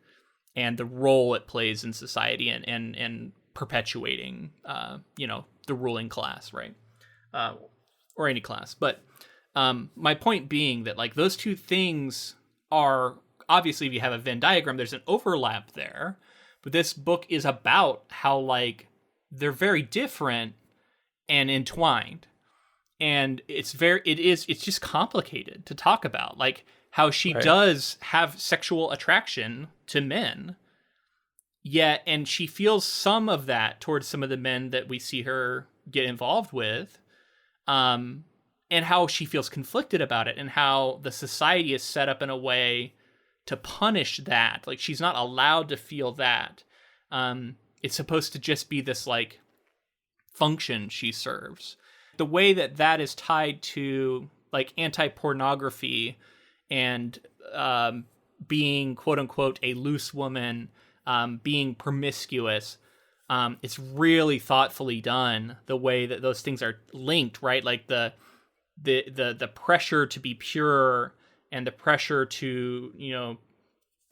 and the role it plays in society and perpetuating, the ruling class, right? Or any class. But my point being that like those two things are, obviously if you have a Venn diagram, there's an overlap there, but this book is about how like they're very different and entwined. And it's just complicated to talk about, like how she does have sexual attraction to men, yet, and she feels some of that towards some of the men that we see her get involved with, and how she feels conflicted about it, and how the society is set up in a way to punish that. Like she's not allowed to feel that. It's supposed to just be this like function she serves. The way that is tied to like anti-pornography and being quote unquote a loose woman, being promiscuous. It's really thoughtfully done, the way that those things are linked, right? Like the pressure to be pure and the pressure to, you know,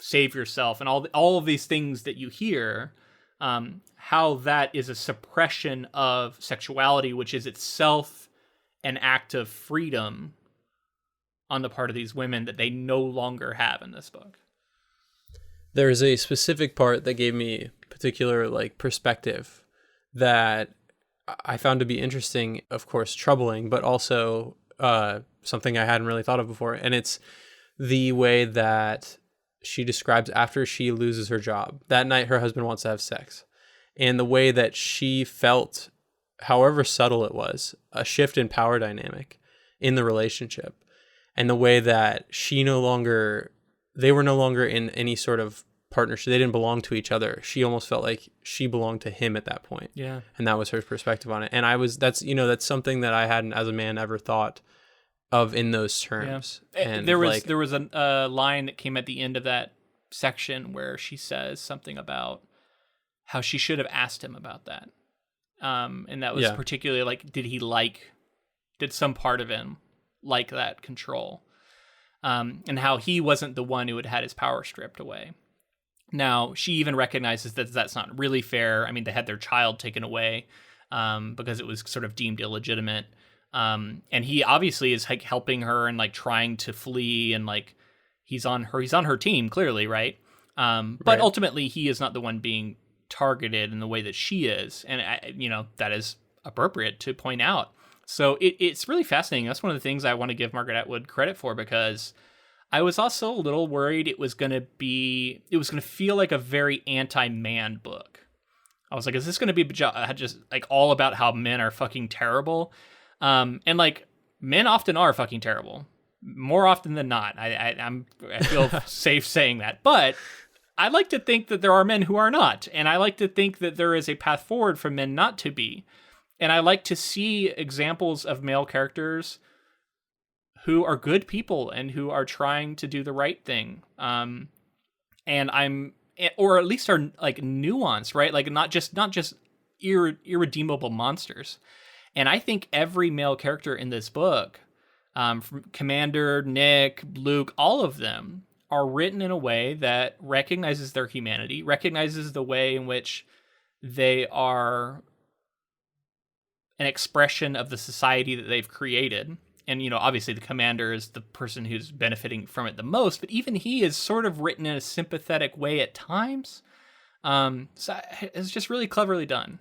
save yourself and all of these things that you hear, how that is a suppression of sexuality, which is itself an act of freedom on the part of these women that they no longer have in this book. There's a specific part that gave me particular like perspective that I found to be interesting, of course, troubling, but also something I hadn't really thought of before. And it's the way that she describes after she loses her job. That night, her husband wants to have sex. And the way that she felt, however subtle it was, a shift in power dynamic in the relationship. And the way that they were no longer in any sort of partnership. They didn't belong to each other. She almost felt like she belonged to him at that point. Yeah. And that was her perspective on it. And that's something that I hadn't as a man ever thought of in those terms. Yeah. And there was a line that came at the end of that section where she says something about how she should have asked him about that. And that was particularly like, did some part of him like that control? And how he wasn't the one who had his power stripped away. Now, she even recognizes that that's not really fair. I mean, they had their child taken away because it was sort of deemed illegitimate. And he obviously is like helping her and like trying to flee, and like he's on her team clearly, right? But ultimately he is not the one being targeted in the way that she is. And that is appropriate to point out. So it's really fascinating. That's one of the things I want to give Margaret Atwood credit for, because I was also a little worried it was going to feel like a very anti-man book. I was like, is this going to be just like all about how men are fucking terrible? And like men often are fucking terrible, more often than not. I feel safe saying that, but I like to think that there are men who are not. And I like to think that there is a path forward for men not to be. And I like to see examples of male characters who are good people and who are trying to do the right thing. Or at least are like nuanced, right? Like not just irredeemable monsters. And I think every male character in this book, from Commander, Nick, Luke, all of them are written in a way that recognizes their humanity, recognizes the way in which they are an expression of the society that they've created. And, obviously the commander is the person who's benefiting from it the most, but even he is sort of written in a sympathetic way at times. So it's just really cleverly done.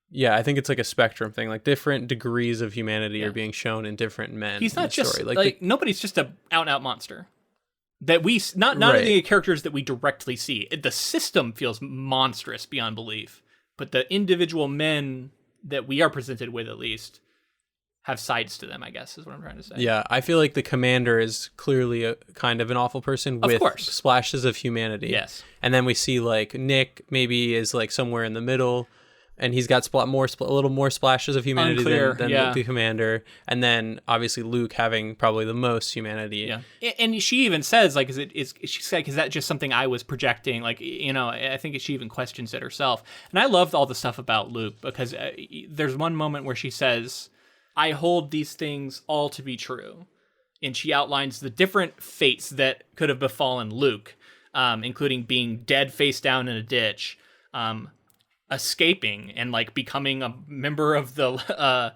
Yeah, I think it's like a spectrum thing. Like different degrees of humanity are being shown in different men. He's not just story. Nobody's just a out-and-out monster. That we not the characters that we directly see. The system feels monstrous beyond belief, but the individual men that we are presented with, at least, have sides to them, I guess, is what I'm trying to say. Yeah, I feel like the commander is clearly a kind of an awful person with splashes of humanity. Yes. And then we see like Nick maybe is like somewhere in the middle, and he's got a little more splashes of humanity than the commander. And then obviously Luke having probably the most humanity. Yeah. And she even says, like, she's like, is that just something I was projecting? Like, I think she even questions it herself. And I loved all the stuff about Luke, because there's one moment where she says, I hold these things all to be true. And she outlines the different fates that could have befallen Luke, including being dead face down in a ditch, escaping and like becoming a member of the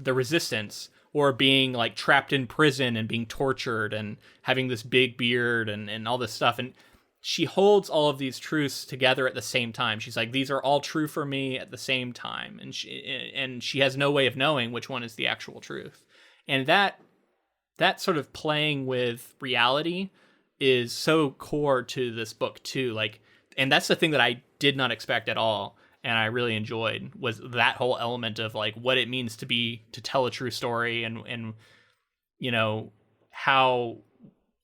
resistance, or being like trapped in prison and being tortured and having this big beard and all this stuff. And she holds all of these truths together at the same time. She's like, these are all true for me at the same time. And she has no way of knowing which one is the actual truth. And that sort of playing with reality is so core to this book too. Like, and that's the thing that I did not expect at all, and I really enjoyed, was that whole element of like what it means to tell a true story, and how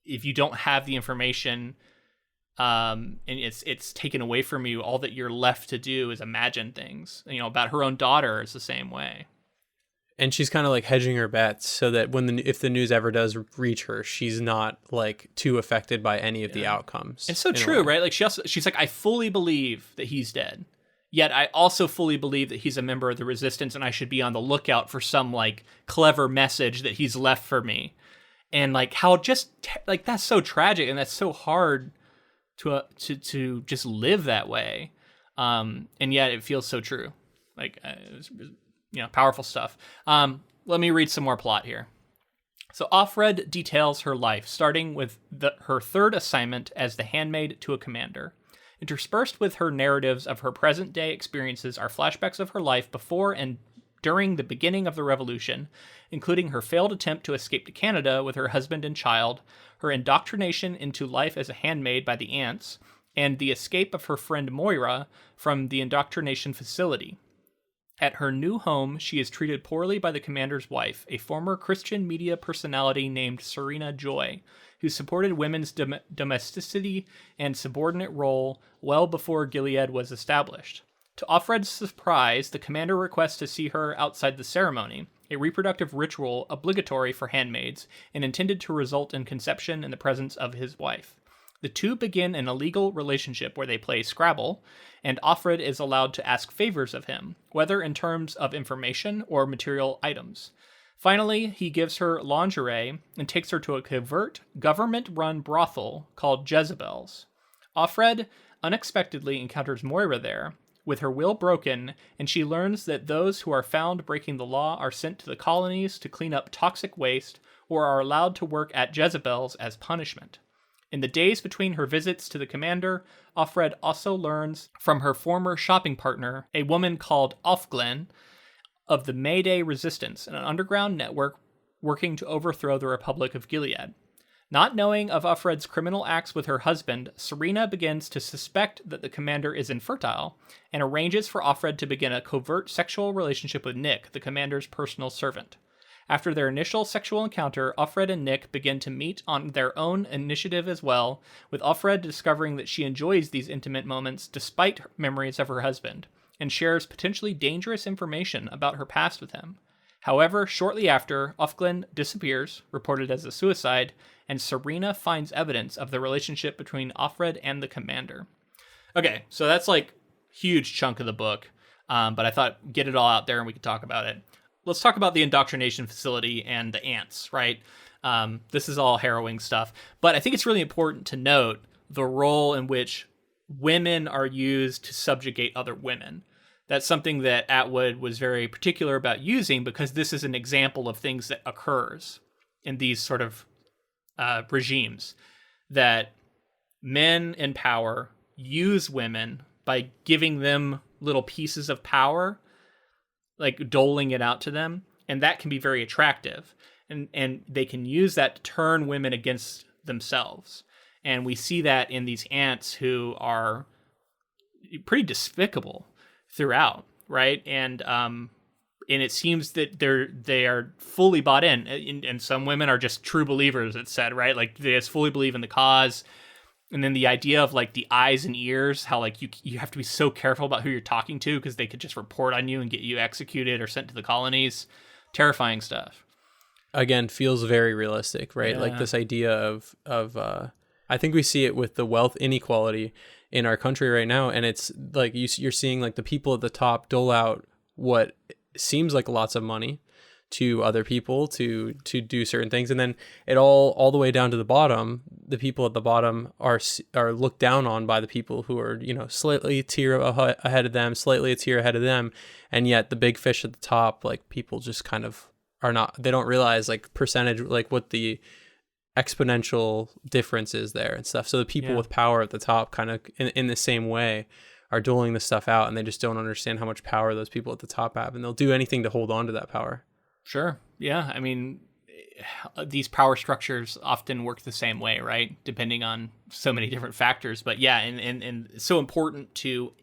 if you don't have the information, and it's taken away from you, all that you're left to do is imagine things. About her own daughter is the same way. And she's kind of like hedging her bets so that if the news ever does reach her, she's not like too affected by any of the outcomes. It's so true, right? Like she's like, I fully believe that he's dead. Yet I also fully believe that he's a member of the resistance and I should be on the lookout for some like clever message that he's left for me. And like how just like that's so tragic and that's so hard to just live that way. And yet it feels so true. Like, powerful stuff. Let me read some more plot here. So Offred details her life, starting with her third assignment as the handmaid to a commander. Interspersed with her narratives of her present-day experiences are flashbacks of her life before and during the beginning of the revolution, including her failed attempt to escape to Canada with her husband and child, her indoctrination into life as a handmaid by the ants, and the escape of her friend Moira from the indoctrination facility. At her new home, she is treated poorly by the commander's wife, a former Christian media personality named Serena Joy, who supported women's domesticity and subordinate role well before Gilead was established. To Offred's surprise, the commander requests to see her outside the ceremony, a reproductive ritual obligatory for handmaids and intended to result in conception in the presence of his wife. The two begin an illegal relationship where they play Scrabble, and Offred is allowed to ask favors of him, whether in terms of information or material items. Finally, he gives her lingerie and takes her to a covert, government-run brothel called Jezebel's. Offred unexpectedly encounters Moira there, with her will broken, and she learns that those who are found breaking the law are sent to the colonies to clean up toxic waste or are allowed to work at Jezebel's as punishment. In the days between her visits to the commander, Offred also learns from her former shopping partner, a woman called Offglen, of the May Day Resistance, an underground network working to overthrow the Republic of Gilead. Not knowing of Offred's criminal acts with her husband, Serena begins to suspect that the commander is infertile and arranges for Offred to begin a covert sexual relationship with Nick, the commander's personal servant. After their initial sexual encounter, Offred and Nick begin to meet on their own initiative as well, with Offred discovering that she enjoys these intimate moments despite memories of her husband, and shares potentially dangerous information about her past with him. However, shortly after, Offglen disappears, reported as a suicide, and Serena finds evidence of the relationship between Offred and the commander. Okay, so that's like huge chunk of the book, but I thought get it all out there and we could talk about it. Let's talk about the indoctrination facility and the ants, right? This is all harrowing stuff, but I think it's really important to note the role in which women are used to subjugate other women. That's something that Atwood was very particular about using because this is an example of things that occurs in these sort of regimes, that men in power use women by giving them little pieces of power, like doling it out to them, and that can be very attractive, and they can use that to turn women against themselves. And we see that in these ants who are pretty despicable throughout, right? And it seems that they are fully bought in, and some women are just true believers. It's said, right? Like they just fully believe in the cause. And then the idea of like the eyes and ears, how like you have to be so careful about who you're talking to because they could just report on you and get you executed or sent to the colonies. Terrifying stuff. Again, feels very realistic, right? Yeah. Like this idea of I think we see it with the wealth inequality in our country right now, and it's like you're seeing like the people at the top dole out what seems like lots of money to other people to do certain things, and then it all the way down to the bottom, the people at the bottom are looked down on by the people who are, slightly a tier ahead of them, and yet the big fish at the top, like people just kind of are not, they don't realize like percentage, like what the exponential difference is there and stuff. So the people with power at the top kind of in the same way are doling this stuff out, and they just don't understand how much power those people at the top have, and they'll do anything to hold on to that power. Sure. Yeah. I mean, these power structures often work the same way, right? Depending on so many different factors. But yeah, and it's so important to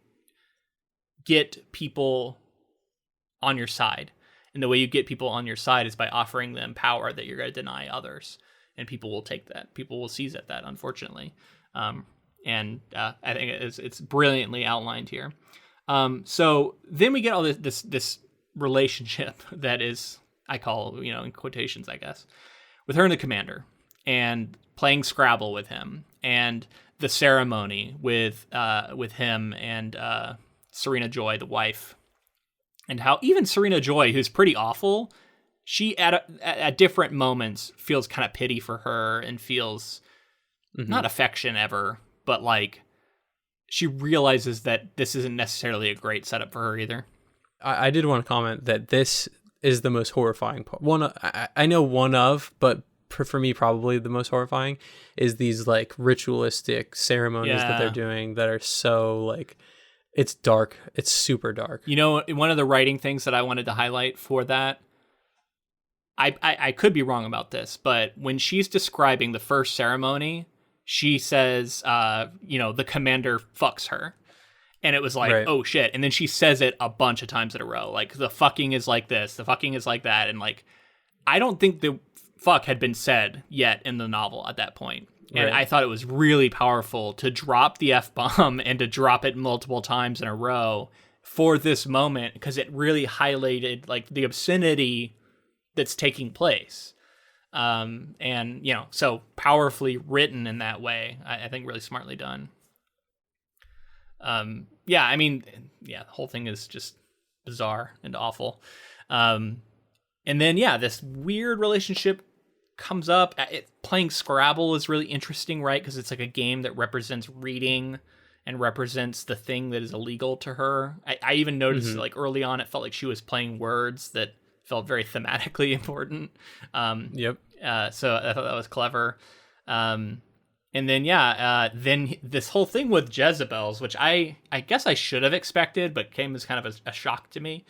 get people on your side. And the way you get people on your side is by offering them power that you're going to deny others. And people will take that. People will seize at that, unfortunately. I think it's brilliantly outlined here. So then we get all this relationship that is, I call, in quotations, I guess, with her and the commander, and playing Scrabble with him, and the ceremony with him and Serena Joy, the wife, and how even Serena Joy, who's pretty awful, she at different moments feels kind of pity for her and feels not affection ever, but like she realizes that this isn't necessarily a great setup for her either. I did want to comment that this is the most horrifying part. I know one of, but for me probably the most horrifying is these like ritualistic ceremonies that they're doing that are so like, it's dark. It's super dark. One of the writing things that I wanted to highlight for that, I could be wrong about this, but when she's describing the first ceremony, she says, the commander fucks her. And it was like, right. Oh shit. And then she says it a bunch of times in a row. Like, the fucking is like this, the fucking is like that. And like, I don't think the fuck had been said yet in the novel at that point. And right. I thought it was really powerful to drop the F-bomb and to drop it multiple times in a row for this moment, because it really highlighted like the obscenity that's taking place. And, so powerfully written in that way, I think really smartly done. The whole thing is just bizarre and awful. And then, this weird relationship comes up. Playing Scrabble is really interesting, right? Because it's like a game that represents reading and represents the thing that is illegal to her. I even noticed like early on, it felt like she was playing words that felt very thematically important. Yep. So I thought that was clever. And then, then this whole thing with Jezebels, which I guess I should have expected, but came as kind of a shock to me,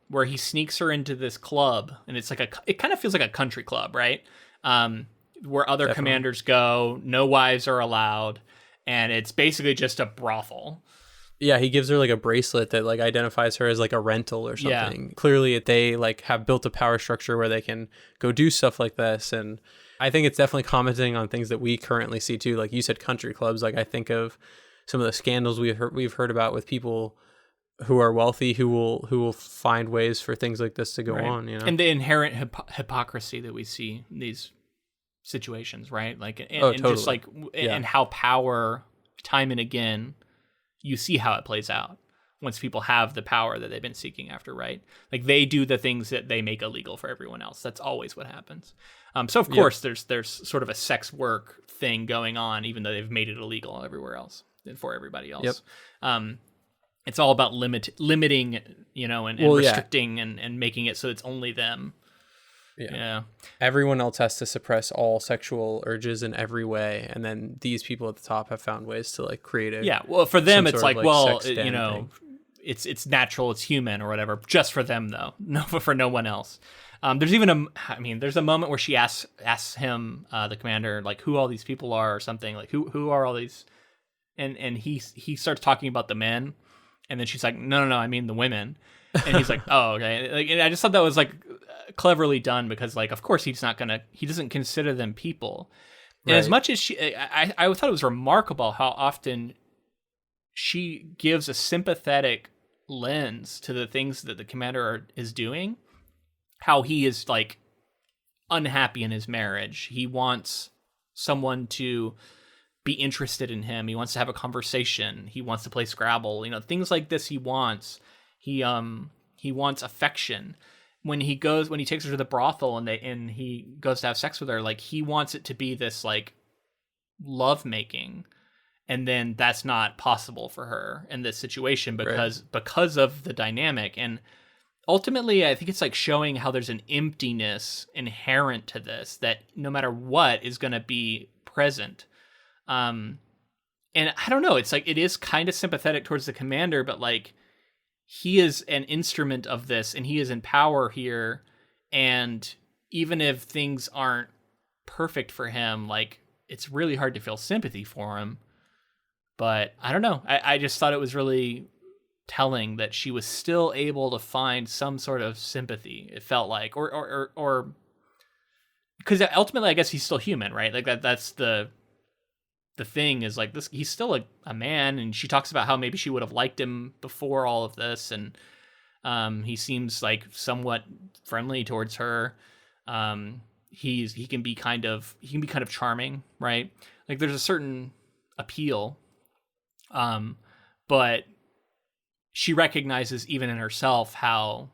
where he sneaks her into this club, and it's like it kind of feels like a country club, right? Where other Definitely. Commanders go, no wives are allowed, and it's basically just a brothel. Yeah, he gives her like a bracelet that like identifies her as like a rental or something. Yeah. Clearly, they like have built a power structure where they can go do stuff like this, and I think it's definitely commenting on things that we currently see too. Like you said, country clubs. Like I think of some of the scandals we've heard about with people who are wealthy who will find ways for things like this to go on. And the inherent hypocrisy that we see in these situations, right? Like, and totally. Just like, and how power, time and again, you see how it plays out once people have the power that they've been seeking after, right? Like they do the things that they make illegal for everyone else. That's always what happens. So of course there's sort of a sex work thing going on, even though they've made it illegal everywhere else and for everybody else. Yep. It's all about limiting, and restricting and making it so it's only them. Yeah. Everyone else has to suppress all sexual urges in every way, and then these people at the top have found ways to like create it. Yeah. Well, for them, it's like it's natural, it's human or whatever. Just for them, though, no, for no one else. There's even there's a moment where she asks him, the commander, like who all these people are or something, like who are all these, and he starts talking about the men, and then she's like, no, I mean the women, and he's like, oh, okay. Like, and I just thought that was like cleverly done, because like of course he doesn't consider them people. And as much as I thought it was remarkable how often she gives a sympathetic lens to the things that the commander is doing, how he is like unhappy in his marriage. He wants someone to be interested in him. He wants to have a conversation. He wants to play Scrabble, things like this. He wants wants affection. When he takes her to the brothel and he goes to have sex with her, like he wants it to be this like love making, and then that's not possible for her in this situation because of the dynamic. And ultimately, I think it's like showing how there's an emptiness inherent to this that no matter what is going to be present. And I don't know, it's like it is kind of sympathetic towards the commander, but like he is an instrument of this and he is in power here. And even if things aren't perfect for him, like it's really hard to feel sympathy for him. But I don't know. I just thought it was really telling that she was still able to find some sort of sympathy. It felt like, or because ultimately, I guess he's still human, right? Like that's the thing is like this. He's still a man, and she talks about how maybe she would have liked him before all of this, and He seems like somewhat friendly towards her. He can be kind of charming, right? Like there's a certain appeal. But she recognizes even in herself how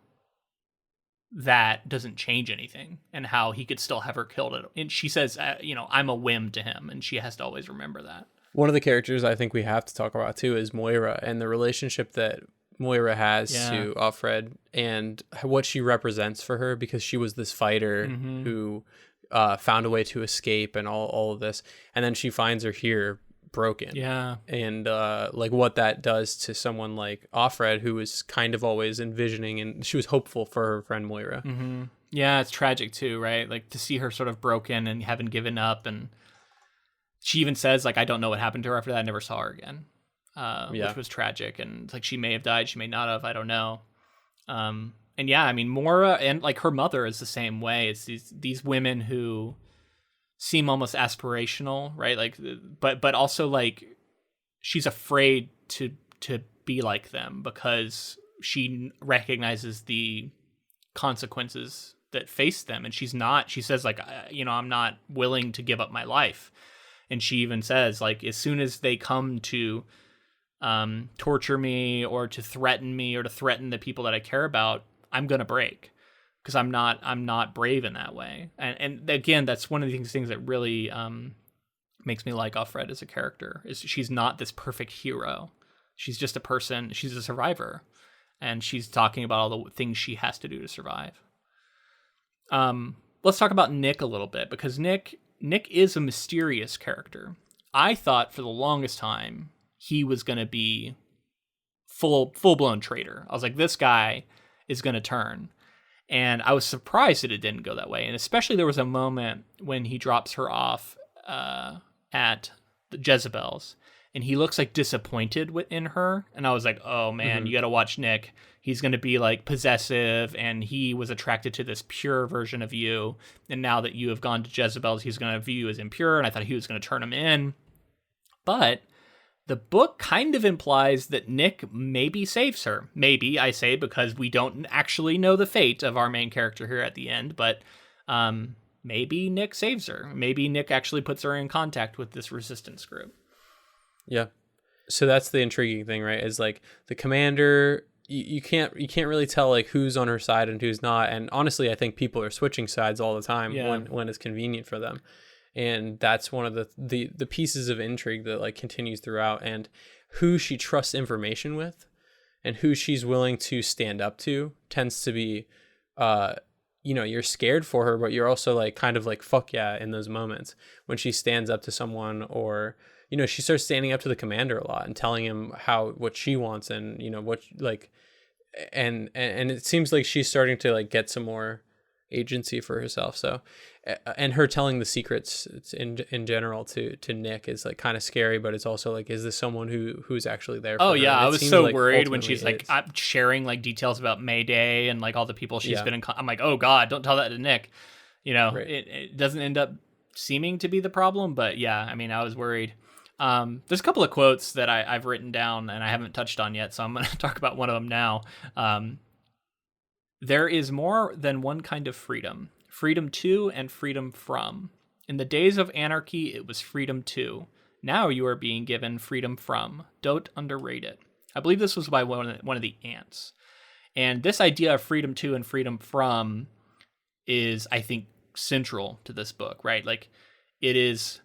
that doesn't change anything and how he could still have her killed. And she says, I'm a whim to him, and she has to always remember that. One of the characters I think we have to talk about too is Moira, and the relationship that Moira has to Offred and what she represents for her, because she was this fighter who found a way to escape and all of this. And then she finds her here broken. Yeah. And like what that does to someone like Offred, who was kind of always envisioning, and she was hopeful for her friend Moira. Mm-hmm. Yeah, it's tragic too, right? Like to see her sort of broken and having given up, and she even says, like, I don't know what happened to her after that. I never saw her again, which was tragic. And it's like she may have died, she may not have. I don't know. And yeah, I mean, Moira and like her mother is the same way. It's these women who seem almost aspirational, right? Like, but also like she's afraid to be like them because she recognizes the consequences that face them, and she says like, I'm not willing to give up my life. And she even says, like, as soon as they come to torture me or to threaten me or to threaten the people that I care about, I'm gonna break, because I'm not brave in that way. And again, that's one of the things that really makes me like Offred as a character, is she's not this perfect hero. She's just a person. She's a survivor, and she's talking about all the things she has to do to survive. Let's talk about Nick a little bit, because Nick is a mysterious character. I thought for the longest time he was going to be full-blown traitor. I was like, this guy is going to turn. And I was surprised that it didn't go that way. And especially there was a moment when he drops her off at the Jezebel's, and he looks like disappointed in her. And I was like, oh man, you got to watch Nick. He's going to be like possessive, and he was attracted to this pure version of you. And now that you have gone to Jezebel's, he's going to view you as impure. And I thought he was going to turn him in. But the book kind of implies that Nick maybe saves her. Maybe, I say, because we don't actually know the fate of our main character here at the end. But maybe Nick saves her. Maybe Nick actually puts her in contact with this resistance group. Yeah. So that's the intriguing thing, right? Is like the commander, you can't really tell like who's on her side and who's not. And honestly, I think people are switching sides all the time when it's convenient for them. And that's one of the pieces of intrigue that like continues throughout, and who she trusts information with and who she's willing to stand up to tends to be, you're scared for her, but you're also like kind of like, fuck yeah, in those moments when she stands up to someone, or, she starts standing up to the commander a lot and telling him what she wants, and, what like, and it seems like she's starting to like get some more agency for herself. So, and her telling the secrets in general to Nick is like kind of scary, but it's also like, is this someone who's actually there for her? Yeah, I was so like worried when she's like sharing like details about Mayday and like all the people she's been in. I'm like, oh God, don't tell that to Nick. Right. It doesn't end up seeming to be the problem, but yeah, I mean, I was worried. There's a couple of quotes that I've written down and I haven't touched on yet, so I'm going to talk about one of them now. There is more than one kind of freedom. Freedom to and freedom from. In the days of anarchy, it was freedom to. Now you are being given freedom from. Don't underrate it. I believe this was by one of the ants. And this idea of freedom to and freedom from is, I think, central to this book, right? Like, it is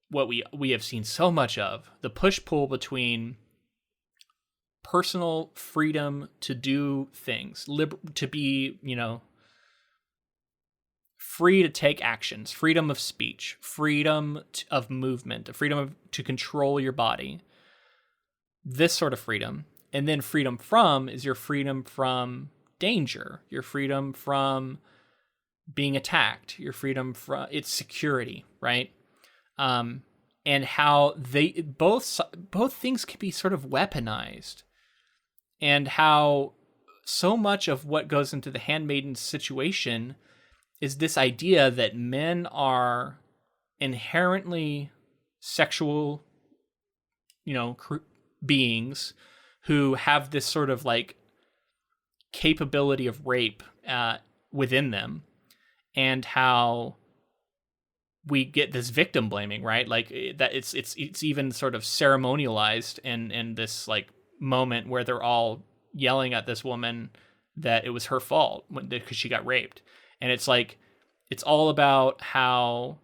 what we have seen so much of, the push-pull between personal freedom to do things, to be, free to take actions, freedom of speech, freedom of movement, freedom to control your body, this sort of freedom. And then freedom from is your freedom from danger, your freedom from being attacked, your freedom from its security, right? And how they both things can be sort of weaponized, and how so much of what goes into the handmaiden situation is this idea that men are inherently sexual, beings who have this sort of like capability of rape within them, and how we get this victim blaming, right? Like that it's even sort of ceremonialized in this like moment where they're all yelling at this woman that it was her fault because she got raped. And it's like, it's all about how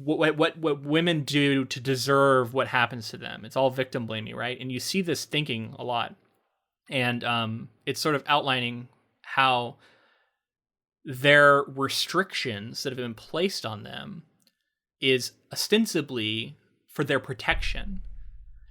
what women do to deserve what happens to them. It's all victim blaming, right? And you see this thinking a lot. And it's sort of outlining how their restrictions that have been placed on them is ostensibly for their protection.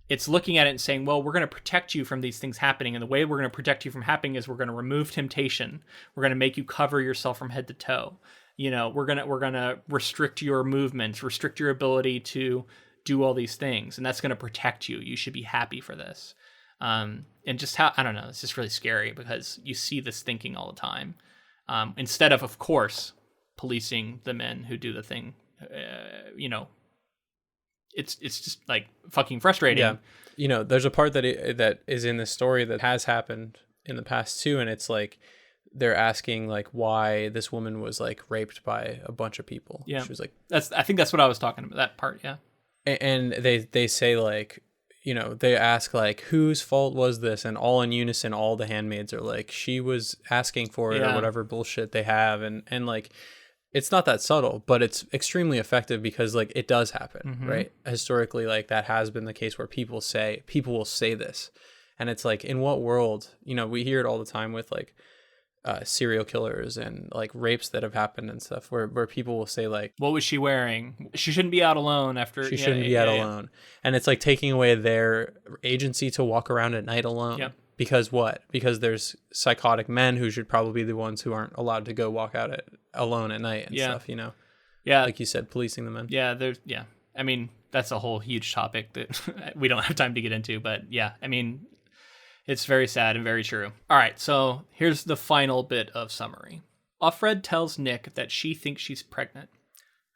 It's looking at it and saying, well, we're going to protect you from these things happening. And the way we're going to protect you from happening is we're going to remove temptation. We're going to make you cover yourself from head to toe. You know, we're going to restrict your movements, restrict your ability to do all these things. And that's going to protect you. You should be happy for this. And just how, I don't know, it's just really scary because you see this thinking all the time. Instead of course, policing the men who do the thing, you know, it's just like fucking frustrating. Yeah. You know, there's a part that is in the story that has happened in the past too. And it's like, they're asking like why this woman was like raped by a bunch of people. Yeah. She was like, I think that's what I was talking about, that part. Yeah. And they say like, you know, they ask like, whose fault was this? And all in unison, all the handmaids are like, she was asking for it, or whatever bullshit they have. And like, it's not that subtle, but it's extremely effective because like it does happen, right? Historically, like that has been the case where people will say this. And it's like, in what world, you know, we hear it all the time with like serial killers and like rapes that have happened and stuff where people will say like, what was she wearing? She shouldn't be out alone after. She shouldn't be out alone. And it's like taking away their agency to walk around at night alone. Yep. Because what? Because there's psychotic men who should probably be the ones who aren't allowed to go walk out alone at night and stuff, you know? Yeah. Like you said, policing the men. Yeah, I mean, that's a whole huge topic that we don't have time to get into, but yeah, I mean, it's very sad and very true. All right, so here's the final bit of summary. Offred tells Nick that she thinks she's pregnant.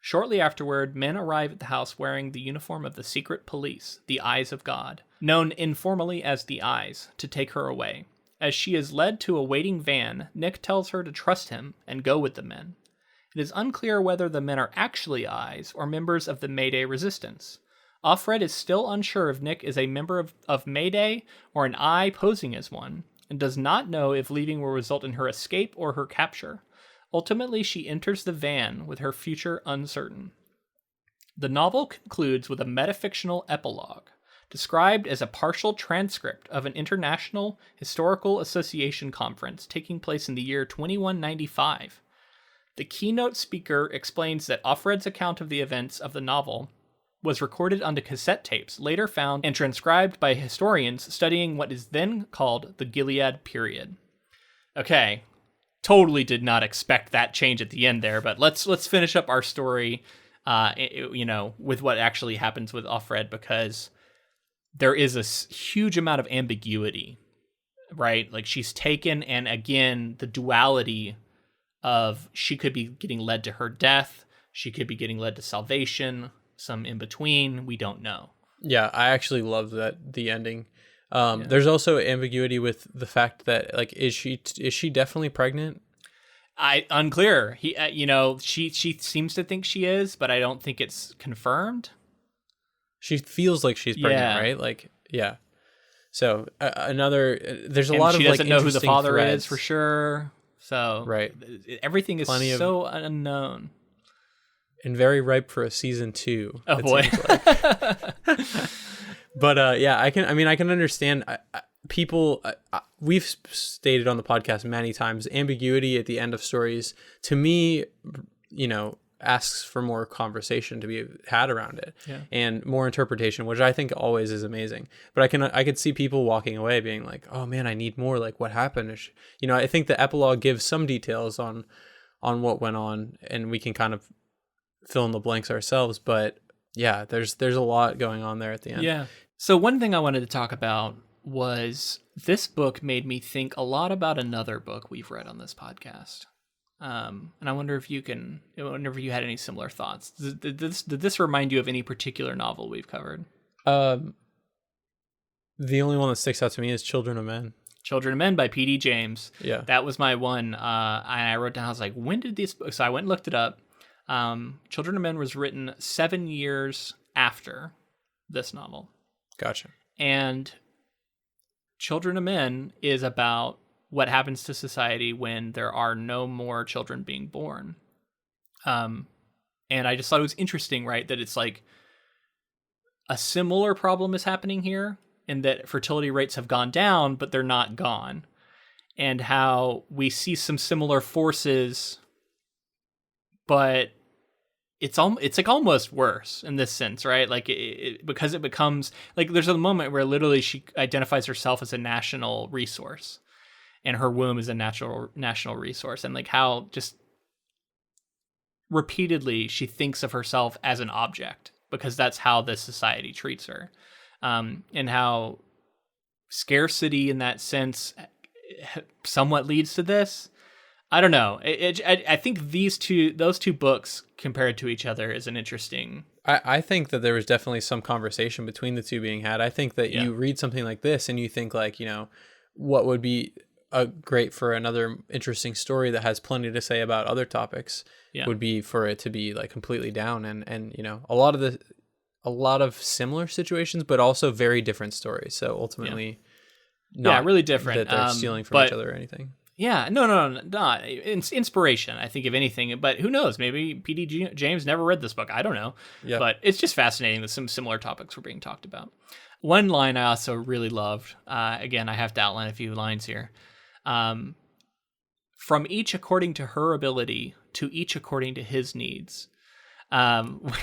Shortly afterward, men arrive at the house wearing the uniform of the secret police, the Eyes of God, known informally as the Eyes, to take her away. As she is led to a waiting van, Nick tells her to trust him and go with the men. It is unclear whether the men are actually Eyes or members of the Mayday resistance. Offred is still unsure if Nick is a member of Mayday or an Eye posing as one, and does not know if leaving will result in her escape or her capture. Ultimately, she enters the van with her future uncertain. The novel concludes with a metafictional epilogue, described as a partial transcript of an International Historical Association conference taking place in the year 2195. The keynote speaker explains that Offred's account of the events of the novel was recorded onto cassette tapes, later found and transcribed by historians studying what is then called the Gilead period. Okay, totally did not expect that change at the end there, but let's finish up our story, you know, with what actually happens with Offred, because there is a huge amount of ambiguity, right? Like she's taken, and again, the duality of she could be getting led to her death, she could be getting led to salvation, some in between, we don't know. Yeah, I actually love the ending. There's also ambiguity with the fact that like, is she definitely pregnant? Unclear. He, you know, she seems to think she is, but I don't think it's confirmed. She feels like she's pregnant, right? Like, yeah. So there's a lot of like, she doesn't know who the father threads. is for sure. So right, everything is so unknown. And very ripe for a season 2. Oh boy. Like. But yeah, I can understand people. We've stated on the podcast many times, ambiguity at the end of stories, to me, you know, asks for more conversation to be had around it, and more interpretation, which I think always is amazing. But I could see people walking away being like, oh man, I need more. Like, what happened? You know, I think the epilogue gives some details on what went on, and we can kind of fill in the blanks ourselves. But yeah, there's a lot going on there at the end. Yeah. So one thing I wanted to talk about was this book made me think a lot about another book we've read on this podcast. And I wonder if you had any similar thoughts. Did this remind you of any particular novel we've covered? The only one that sticks out to me is Children of Men. Children of Men by P.D. James. Yeah. That was my one. And I wrote down, I was like, when did this book? So I went and looked it up. Children of Men was written 7 years after this novel. Gotcha. And Children of Men is about what happens to society when there are no more children being born. And I just thought it was interesting, right? That it's like a similar problem is happening here, in that fertility rates have gone down, but they're not gone. And how we see some similar forces, but it's like almost worse in this sense, right? Like because it becomes like there's a moment where literally she identifies herself as a national resource, and her womb is a national resource, and like how just repeatedly she thinks of herself as an object because that's how this society treats her, and how scarcity in that sense somewhat leads to this. I don't know. I think those two books compared to each other is an interesting. I think that there was definitely some conversation between the two being had. I think that you read something like this and you think like, what would be great for another interesting story that has plenty to say about other topics would be for it to be like completely down and a lot of similar situations, but also very different stories. So ultimately, not really different. That they're stealing from each other or anything. Yeah, no, not inspiration, I think, if anything. But who knows? Maybe P.D. James never read this book. I don't know. Yeah. But it's just fascinating that some similar topics were being talked about. One line I also really loved, again, I have to outline a few lines here. From each according to her ability, to each according to his needs,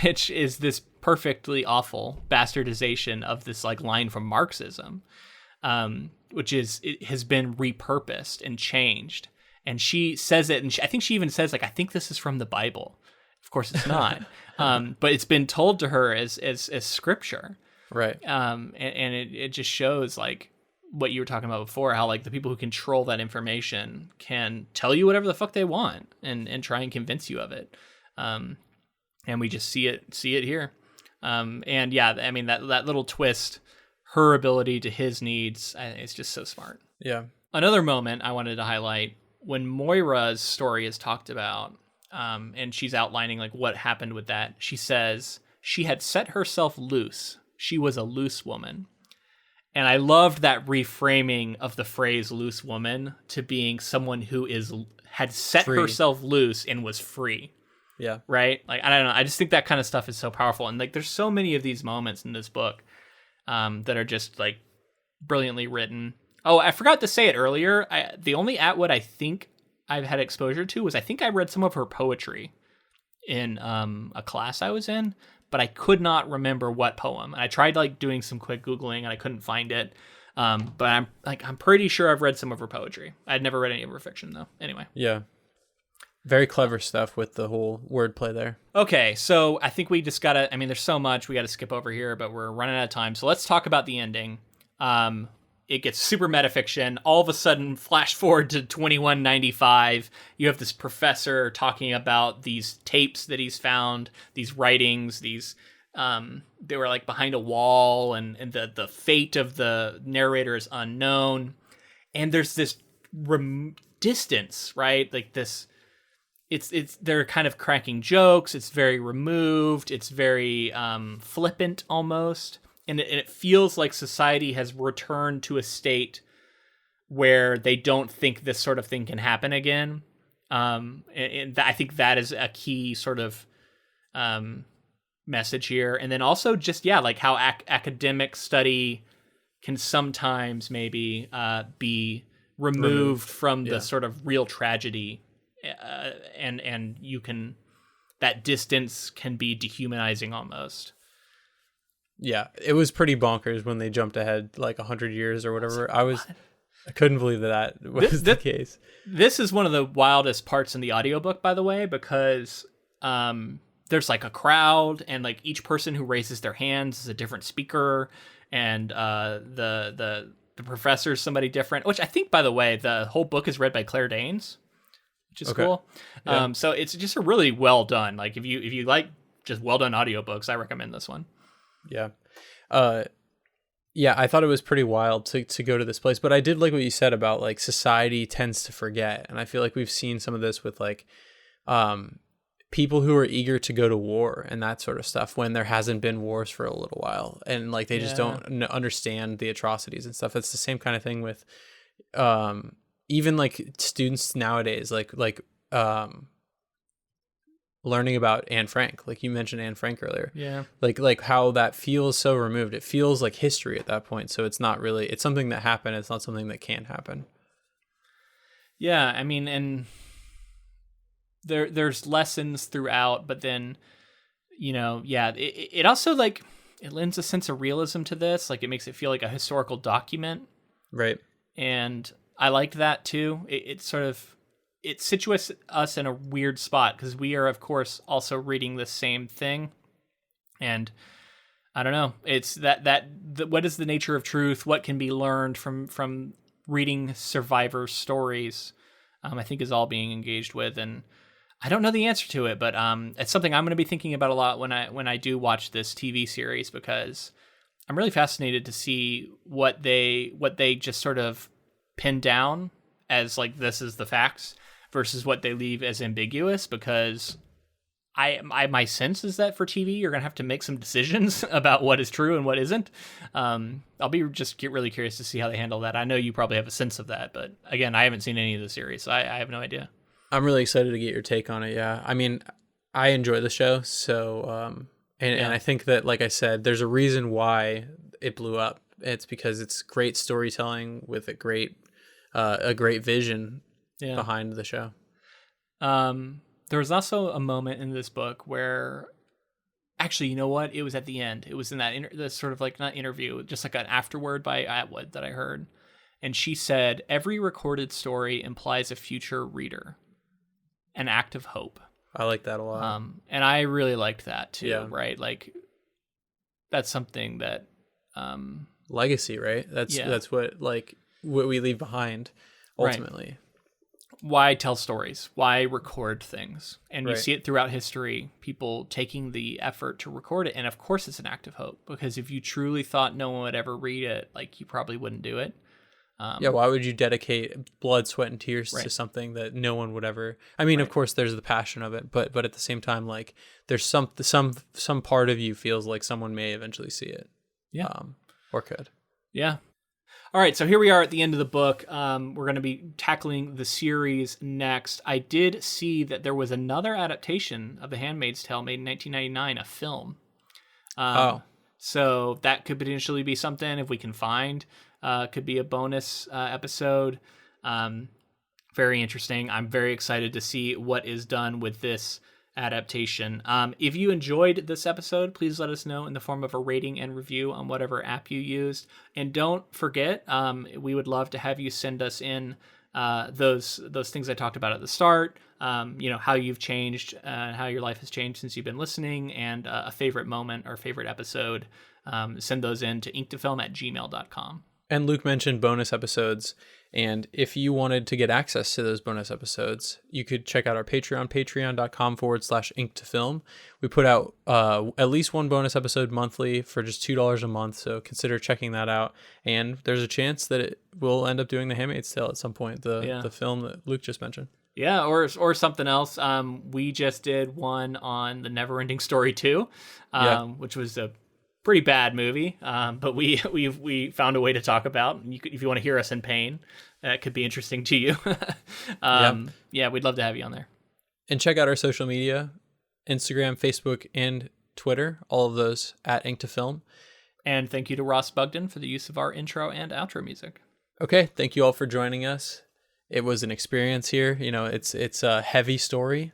which is this perfectly awful bastardization of this like line from Marxism. Which is, it has been repurposed and changed. And she says it, and I think she even says, like, I think this is from the Bible. Of course it's not. But it's been told to her as scripture. Right. And it just shows, like, what you were talking about before, how, like, the people who control that information can tell you whatever the fuck they want and try and convince you of it. And we just see it here. And yeah, I mean, that little twist, her ability to his needs, it's just so smart. Yeah. Another moment I wanted to highlight, when Moira's story is talked about, and she's outlining like what happened with that, she says she had set herself loose. She was a loose woman. And I loved that reframing of the phrase loose woman to being someone who had set free. Herself loose and was free. Yeah. Right? Like, I don't know. I just think that kind of stuff is so powerful. And like, there's so many of these moments in this book that are just like brilliantly written. Oh, I forgot to say it earlier. The only Atwood I think I've had exposure to was I think I read some of her poetry in a class I was in, but I could not remember what poem. And I tried like doing some quick Googling and I couldn't find it. But I'm pretty sure I've read some of her poetry. I'd never read any of her fiction though. Anyway. Yeah. Very clever stuff with the whole wordplay there. Okay, so I think we just gotta, I mean, there's so much we gotta skip over here, but we're running out of time. So let's talk about the ending. It gets super metafiction. All of a sudden, flash forward to 2195. You have this professor talking about these tapes that he's found, these writings, they were like behind a wall, and the fate of the narrator is unknown. And there's this distance, right? Like this, they're kind of cracking jokes. It's very removed. It's very flippant almost. And it feels like society has returned to a state where they don't think this sort of thing can happen again. And I think that is a key sort of message here. And then also just, like how academic study can sometimes maybe be removed from the sort of real tragedy. And you can, that distance can be dehumanizing almost. Yeah, it was pretty bonkers when they jumped ahead like 100 years or whatever. I couldn't believe that was the case. This is one of the wildest parts in the audiobook, by the way, because there's like a crowd, and like each person who raises their hands is a different speaker, and the professor's somebody different, which I think, by the way, the whole book is read by Claire Danes, which is cool. Yeah. So it's just a really well done. Like if you like just well done audiobooks, I recommend this one. Yeah. Yeah, I thought it was pretty wild to go to this place, but I did like what you said about like society tends to forget, and I feel like we've seen some of this with like people who are eager to go to war and that sort of stuff when there hasn't been wars for a little while, and like they just don't understand the atrocities and stuff. It's the same kind of thing with even like students nowadays, like learning about Anne Frank, like you mentioned Anne Frank earlier. Yeah. Like how that feels so removed. It feels like history at that point. So it's not really, it's something that happened. It's not something that can happen. Yeah. I mean, and there's lessons throughout, but then, you know, yeah, it also like, it lends a sense of realism to this. Like it makes it feel like a historical document. Right. And I liked that too. It sort of, it situates us in a weird spot because we are, of course, also reading the same thing. And I don't know. It's that what is the nature of truth? What can be learned from reading survivor stories? I think is all being engaged with, and I don't know the answer to it, but it's something I'm going to be thinking about a lot when I do watch this TV series, because I'm really fascinated to see what they just sort of pin down as like this is the facts versus what they leave as ambiguous, because my sense is that for TV you're gonna have to make some decisions about what is true and what isn't. I'll be really curious to see how they handle that. I know you probably have a sense of that, but again, I haven't seen any of the series, so I have no idea. I'm really excited to get your take on it. Yeah, I mean, I enjoy the show, so and I think that, like I said, there's a reason why it blew up. It's because it's great storytelling with a great vision behind the show. There was also a moment in this book where, actually, you know what? It was at the end. It was in that sort of like, not interview, just like an afterword by Atwood that I heard. And she said, every recorded story implies a future reader, an act of hope. I like that a lot. And I really liked that too, yeah. Right? Like, that's something that... legacy, right? That's what we leave behind ultimately. Right. Why tell stories? Why record things? And you see it throughout history, people taking the effort to record it. And of course it's an act of hope, because if you truly thought no one would ever read it, like, you probably wouldn't do it. Why would you dedicate blood, sweat, and tears to something that no one would ever... I mean, of course there's the passion of it, but at the same time, like, there's some part of you feels like someone may eventually see it. Yeah. Or could. Yeah. All right, so here we are at the end of the book. We're going to be tackling the series next. I did see that there was another adaptation of The Handmaid's Tale made in 1999, a film. So that could potentially be something, if we can find. Could be a bonus episode. Very interesting. I'm very excited to see what is done with this adaptation. If you enjoyed this episode, please let us know in the form of a rating and review on whatever app you used. And don't forget, we would love to have you send us in those things I talked about at the start, how you've changed, how your life has changed since you've been listening, and a favorite moment or favorite episode. Send those in to inktofilm@gmail.com. And Luke mentioned bonus episodes. And if you wanted to get access to those bonus episodes, you could check out our Patreon, patreon.com/inktofilm. We put out at least one bonus episode monthly for just $2 a month. So consider checking that out. And there's a chance that it will end up doing The Handmaid's Tale at some point, the film that Luke just mentioned. Yeah, or something else. We just did one on The Neverending Story 2, which was a pretty bad movie, but we found a way to talk about. If you want to hear us in pain, that could be interesting to you. Yeah, we'd love to have you on there. And check out our social media, Instagram, Facebook, and Twitter, all of those at inktofilm. And thank you to Ross Bugden for the use of our intro and outro music. Okay, thank you all for joining us. It was an experience here. It's a heavy story.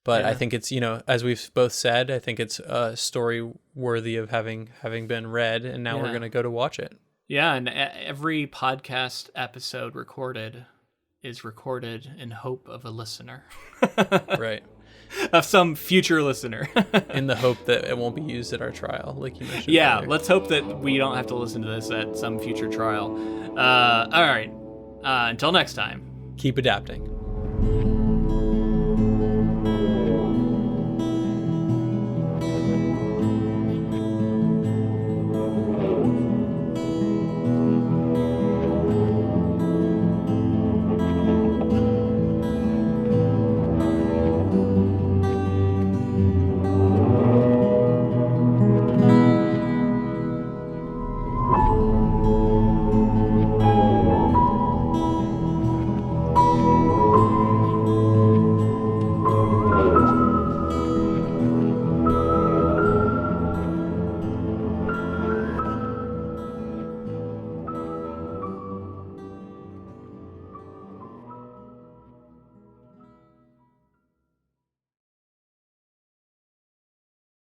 But I think it's, as we've both said, I think it's a story worthy of having been read, and now we're going to go to watch it. Yeah, and every podcast episode recorded is recorded in hope of a listener. Right. Of some future listener. In the hope that it won't be used at our trial, like you mentioned. Yeah, earlier. Let's hope that we don't have to listen to this at some future trial. All right. Until next time. Keep adapting. you.